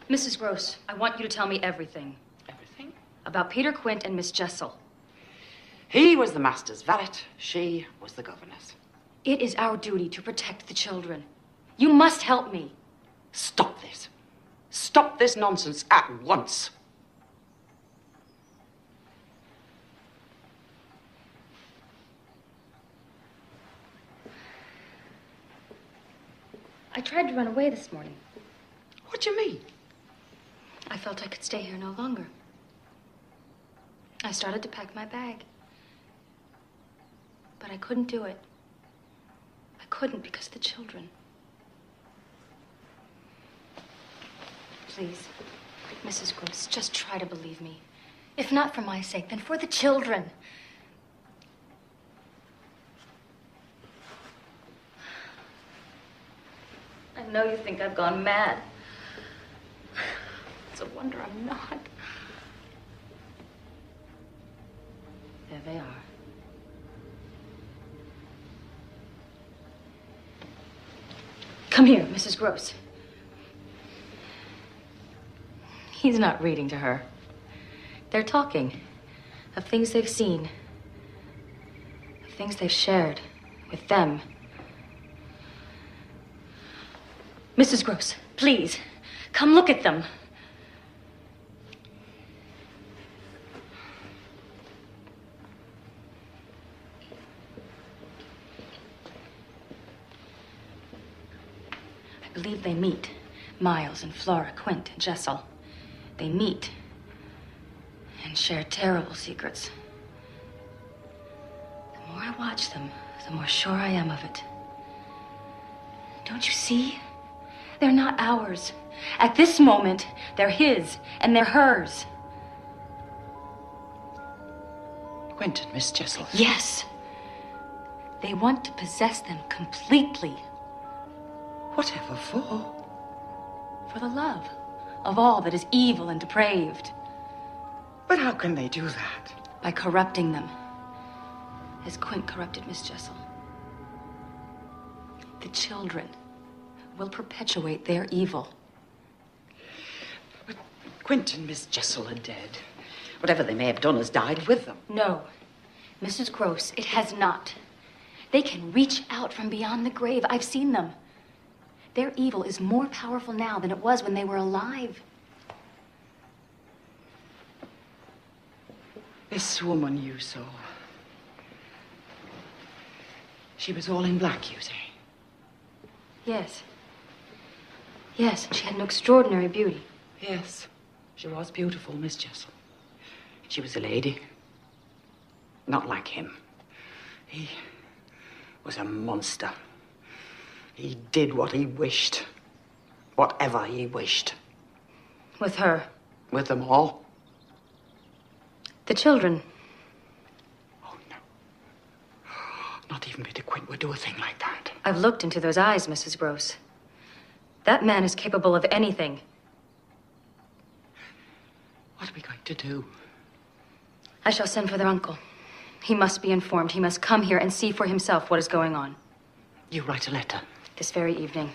Mrs. Gross, I want you to tell me everything. Everything? About Peter Quint and Miss Jessel. He was the master's valet. She was the governess. It is our duty to protect the children. You must help me. Stop this. Stop this nonsense at once. I tried to run away this morning. What do you mean? I felt I could stay here no longer. I started to pack my bag. But I couldn't do it. I couldn't because of the children. Please, Mrs. Gross, just try to believe me. If not for my sake, then for the children. I know you think I've gone mad. It's a wonder I'm not. There they are. Come here, Mrs. Gross. He's not reading to her. They're talking of things they've seen, of things they've shared with them. Mrs. Gross, please, come look at them. I believe they meet, Miles and Flora, Quint and Jessel. They meet and share terrible secrets. The more I watch them, the more sure I am of it. Don't you see? They're not ours. At this moment, they're his and they're hers. Quint and Miss Jessel? Yes. They want to possess them completely. Whatever for? For the love of all that is evil and depraved. But how can they do that? By corrupting them, as Quint corrupted Miss Jessel. The children will perpetuate their evil. But Quint and Miss Jessel are dead. Whatever they may have done has died with them. No, Mrs. Gross, it has not. They can reach out from beyond the grave. I've seen them. Their evil is more powerful now than it was when they were alive. This woman you saw. She was all in black, you say? Yes. Yes, and she had an extraordinary beauty. Yes, she was beautiful, Miss Jessel. She was a lady. Not like him. He was a monster. He did what he wished. Whatever he wished. With her? With them all. The children. Oh, no. Not even Peter Quint would do a thing like that. I've looked into those eyes, Mrs. Gross. That man is capable of anything. What are we going to do? I shall send for their uncle. He must be informed. He must come here and see for himself what is going on. You write a letter? This very evening.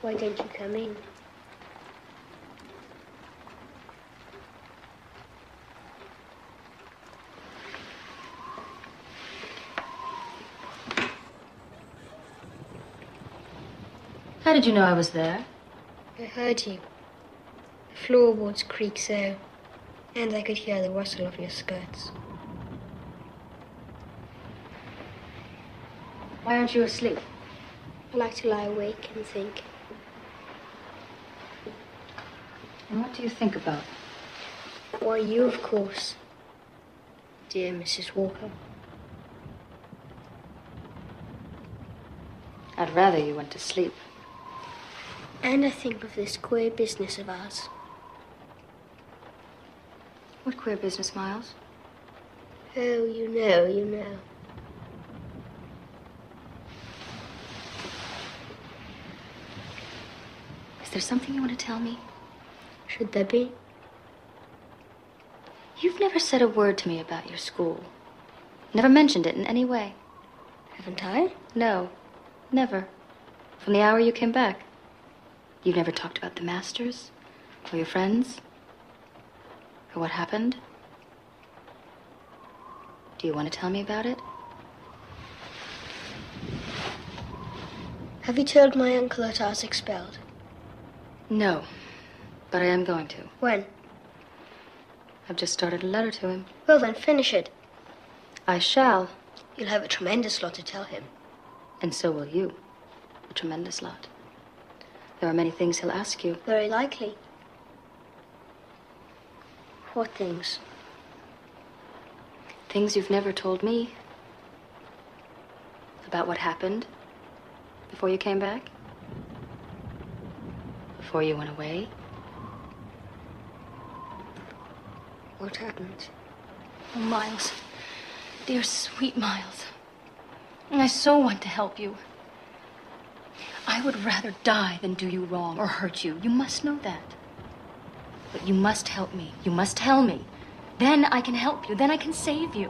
Why don't you come in? How did you know I was there? I heard you. The floorboards creak so, and I could hear the rustle of your skirts. Why aren't you asleep? I like to lie awake and think. And what do you think about? Why, you, of course, dear Mrs. Walker. I'd rather you went to sleep. And I think of this queer business of ours. What queer business, Miles? Oh, you know. Is there something you want to tell me? Should there be? You've never said a word to me about your school. Never mentioned it in any way. Haven't I? No, never. From the hour you came back. You've never talked about the masters, or your friends, or what happened. Do you want to tell me about it? Have you told my uncle that I was expelled? No, but I am going to. When? I've just started a letter to him. Well, then finish it. I shall. You'll have a tremendous lot to tell him. And so will you. A tremendous lot. There are many things he'll ask you. Very likely. What things? Things you've never told me. About what happened before you came back. Before you went away. What happened? Oh, Miles. Dear, sweet Miles. I so want to help you. I would rather die than do you wrong or hurt you. You must know that. But you must help me. You must tell me. Then I can help you. Then I can save you.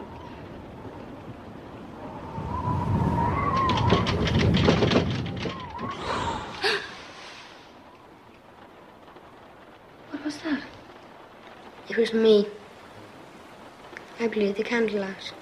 What was that? It was me. I blew the candle out.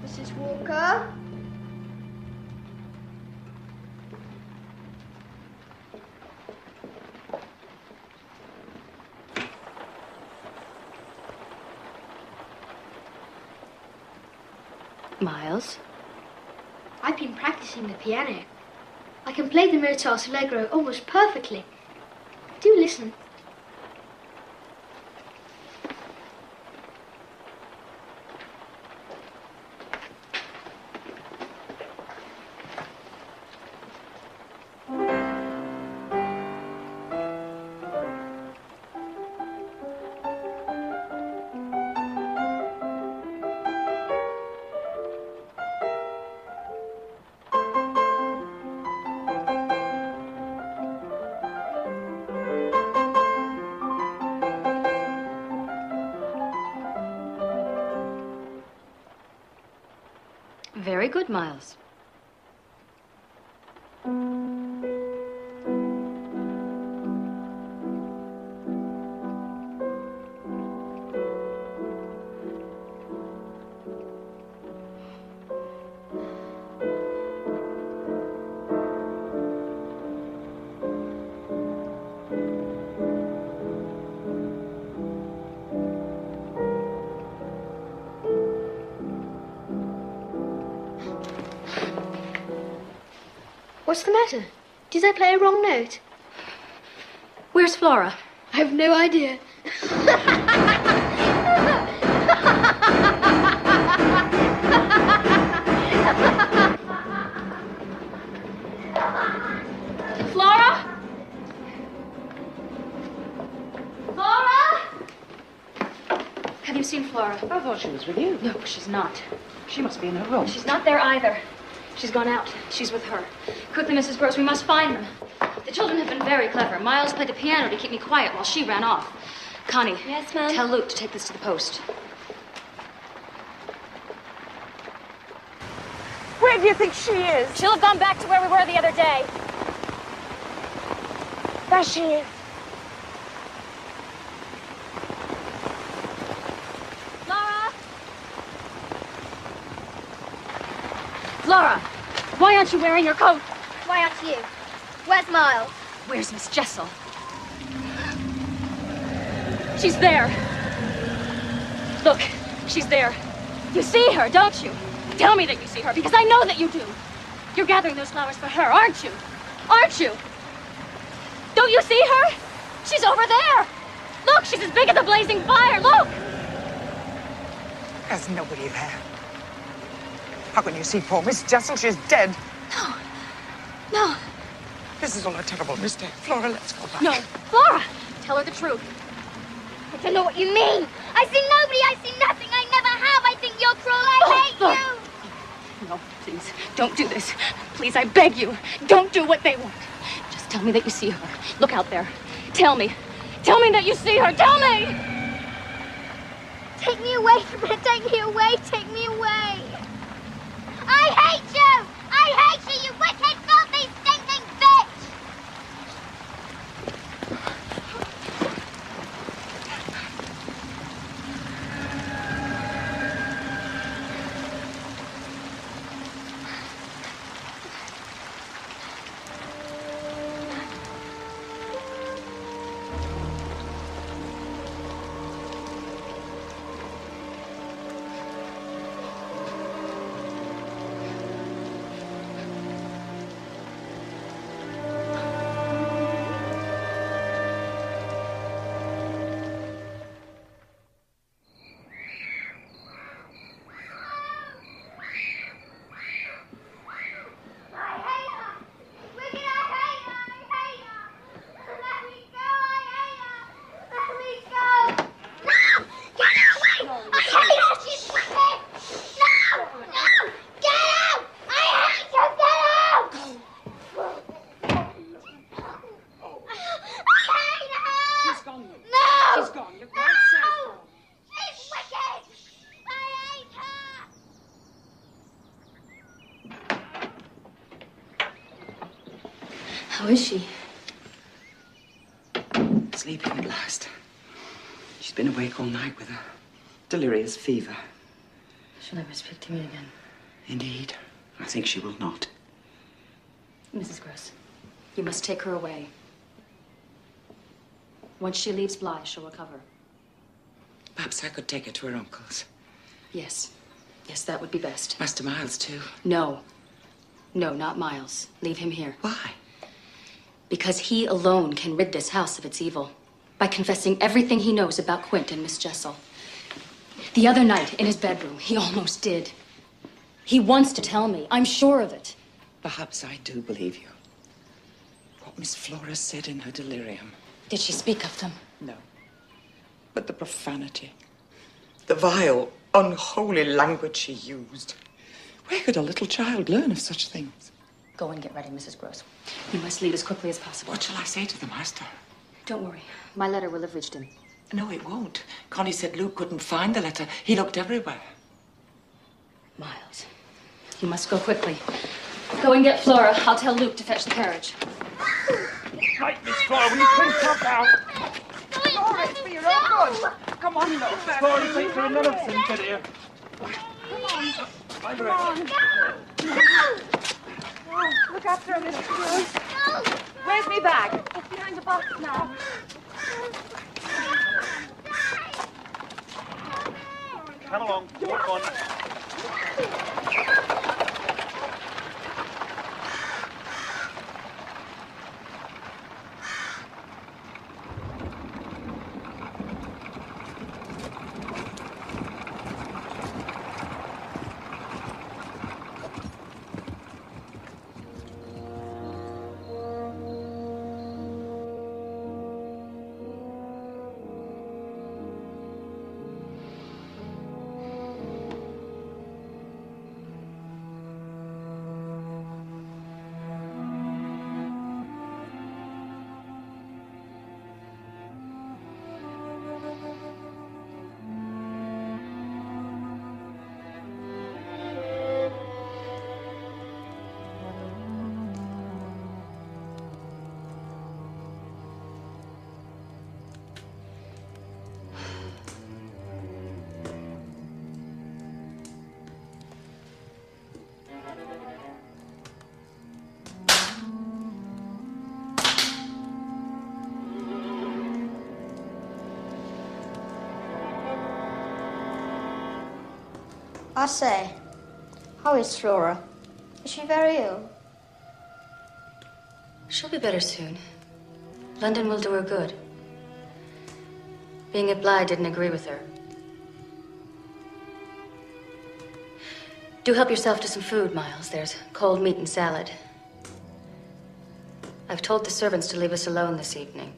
Mrs. Walker? Miles? I've been practicing the piano. I can play the Mozart's Allegro almost perfectly. Do listen. Very good, Miles. What's the matter? Did I play a wrong note? Where's Flora? I have no idea. Flora? Flora? Have you seen Flora? I thought she was with you. No, she's not. She must be in her room. She's not there either. She's gone out. She's with her. Quickly, Mrs. Gross, we must find them. The children have been very clever. Miles played the piano to keep me quiet while she ran off. Connie. Yes, ma'am? Tell Luke to take this to the post. Where do you think she is? She'll have gone back to where we were the other day. There she is. Laura? Flora, why aren't you wearing your coat? Why aren't you? Where's Miles? Where's Miss Jessel? She's there. Look, she's there. You see her, don't you? Tell me that you see her, because I know that you do. You're gathering those flowers for her, aren't you? Aren't you? Don't you see her? She's over there. Look, she's as big as a blazing fire. Look! There's nobody there. How can you see poor Miss Jessel? She's dead. No. No. This is all a terrible mistake. Flora, let's go back. No. Flora! Tell her the truth. I don't know what you mean. I see nobody. I see nothing. I never have. I think you're cruel. I hate Flora. you. No, please, don't do this. Please, I beg you, don't do what they want. Just tell me that you see her. Look out there. Tell me. Tell me that you see her. Tell me! Take me away from her. Take me away. Take me away. I hate you. I hate you, you wicked, filthy, stinking bitch. How is she? Sleeping at last. She's been awake all night with a delirious fever. She'll never speak to me again. Indeed. I think she will not. Mrs. Gross, you must take her away. Once she leaves Bly, she'll recover. Perhaps I could take her to her uncle's. Yes. Yes, that would be best. Master Miles, too. No. No, not Miles. Leave him here. Why? Because he alone can rid this house of its evil. By confessing everything he knows about Quint and Miss Jessel. The other night, in his bedroom, he almost did. He wants to tell me. I'm sure of it. Perhaps I do believe you. What Miss Flora said in her delirium. Did she speak of them? No. But the profanity. The vile, unholy language she used. Where could a little child learn of such things? Go and get ready, Mrs. Gross. You must leave as quickly as possible. What shall I say to the master? Don't worry. My letter will have reached him. No, it won't. Connie said Luke couldn't find the letter. He looked everywhere. Miles, you must go quickly. Go and get Flora. I'll tell Luke to fetch the carriage. Right, Miss Flora, will you please come down? Flora, it's for your own good. Come on, love. Flora, take her none of them, get here. Come on. Look after her, Miss Gross. Where's me bag? It's behind the box now. Come along, walk on. I say, how is Flora? Is she very ill? She'll be better soon. London will do her good. Being at Bly didn't agree with her. Do help yourself to some food, Miles. There's cold meat and salad. I've told the servants to leave us alone this evening.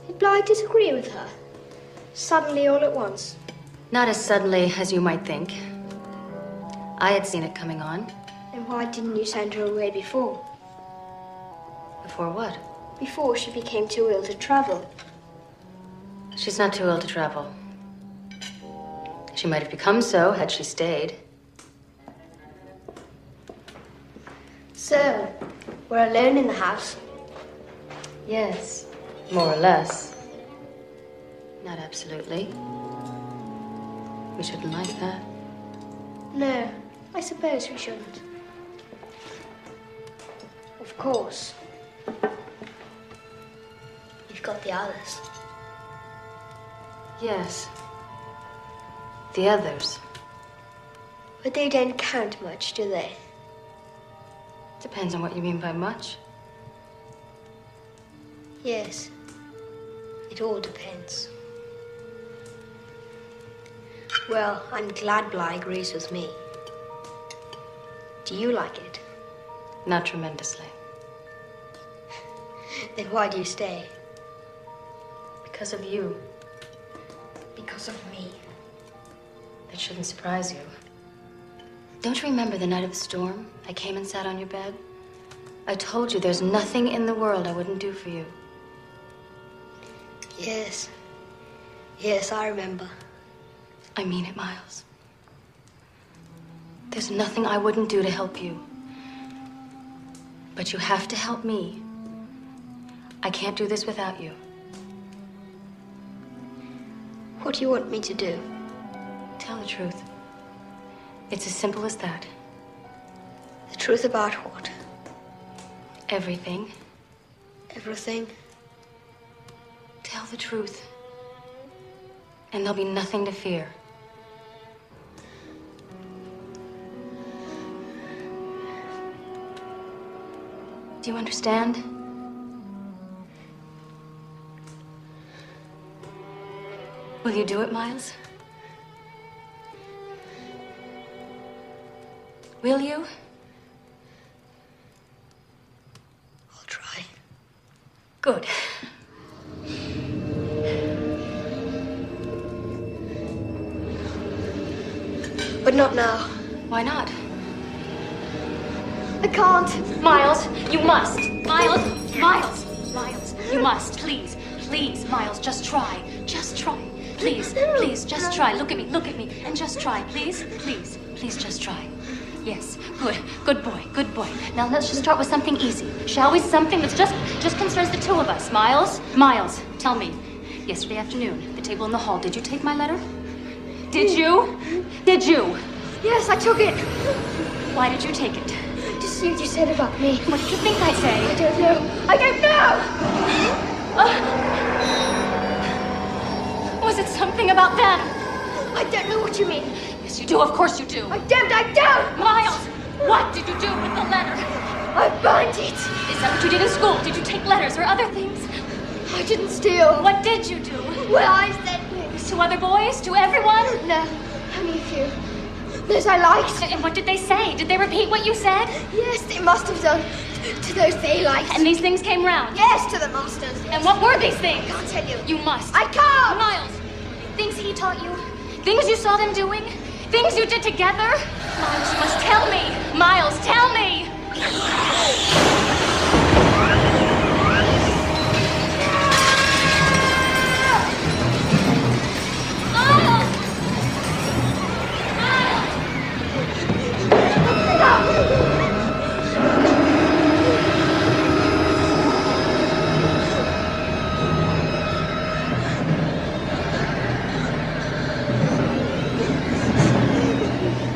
Did Bly disagree with her? Suddenly, all at once? Not as suddenly as you might think. I had seen it coming on. Then why didn't you send her away before? Before what? Before she became too ill to travel. She's not too ill to travel. She might have become so had she stayed. So, we're alone in the house? Yes, more or less. Not absolutely. We shouldn't like that. No, I suppose we shouldn't. Of course. You've got the others. Yes. The others. But they don't count much, do they? Depends on what you mean by much. Yes. It all depends. Well, I'm glad Bly agrees with me. Do you like it? Not tremendously. Then why do you stay? Because of you. Because of me. That shouldn't surprise you. Don't you remember the night of the storm? I came and sat on your bed. I told you there's nothing in the world I wouldn't do for you. Yes. Yes, I remember. I mean it, Miles. There's nothing I wouldn't do to help you. But you have to help me. I can't do this without you. What do you want me to do? Tell the truth. It's as simple as that. The truth about what? Everything. Everything? Tell the truth. And there'll be nothing to fear. Do you understand? Will you do it, Miles? Will you? I'll try. Good. But not now. Why not? I can't. Miles, you must. Miles, Miles, Miles, you must. Please, please, Miles, just try. Just try. Please, please, just try. Look at me, and just try. Please, please, please, just try. Yes, good boy, good boy. Now let's just start with something easy, shall we? Something that's just concerns the two of us. Miles, tell me. Yesterday afternoon, the table in the hall, did you take my letter? Did you? Did you? Yes, I took it. Why did you take it? To see what you said about me. What did you think I'd say? I don't know. I don't know! Was it something about them? I don't know what you mean. Yes, you do. Of course you do. I don't! Miles, what did you do with the letter? I burned it. Is that what you did in school? Did you take letters or other things? I didn't steal. What did you do? Well, I said things. To other boys? To everyone? No, only a few. Those I liked. And what did they say? Did they repeat what you said? Yes, they must have done. To those they liked. And these things came round? Yes, to the masters. Yes. And what were these things? I can't tell you. You must. I can't! Miles, things he taught you? Things you saw them doing? Things you did together? Miles, you must tell me. Miles, tell me.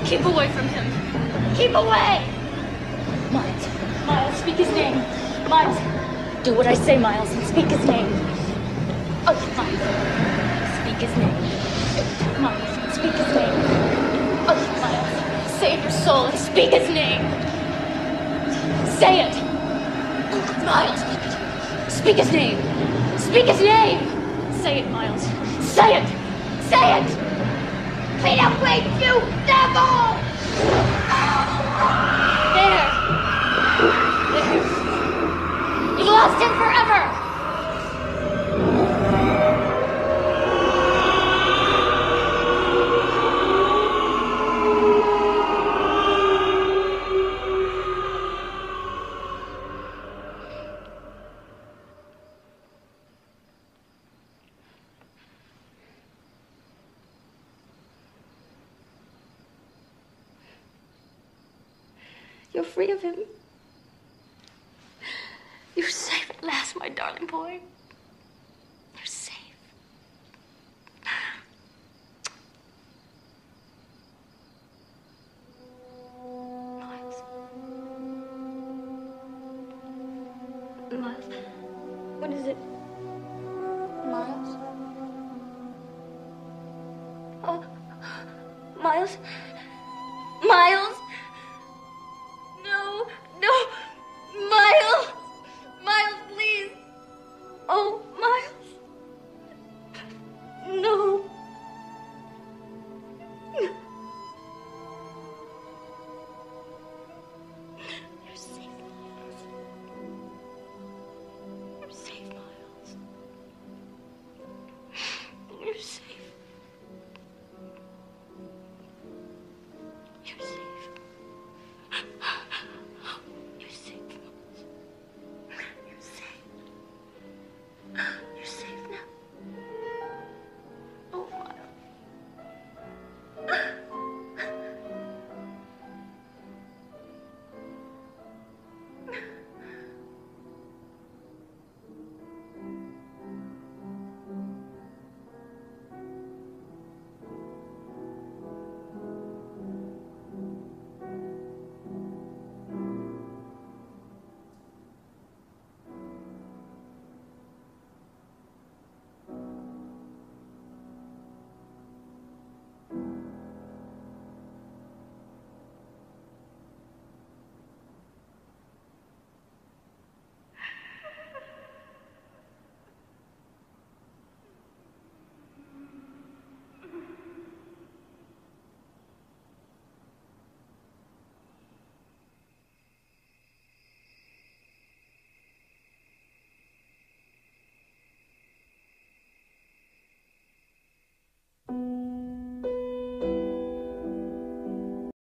Keep away from him. Keep away! Miles. Miles, speak his name. Miles. Do what I say, Miles, and speak his name. Oh, Miles. Speak his name. Miles, speak his name. Oh, Miles. Save your soul and speak his name. Say it. Miles. Speak his name. Speak his name. Say it, Miles. Say it. Say it. Clean up, wait, you devil! There. You've lost him forever! You're free of him. You're safe at last, my darling boy. You're safe. Miles. Miles. What is it? Miles? Oh, Miles?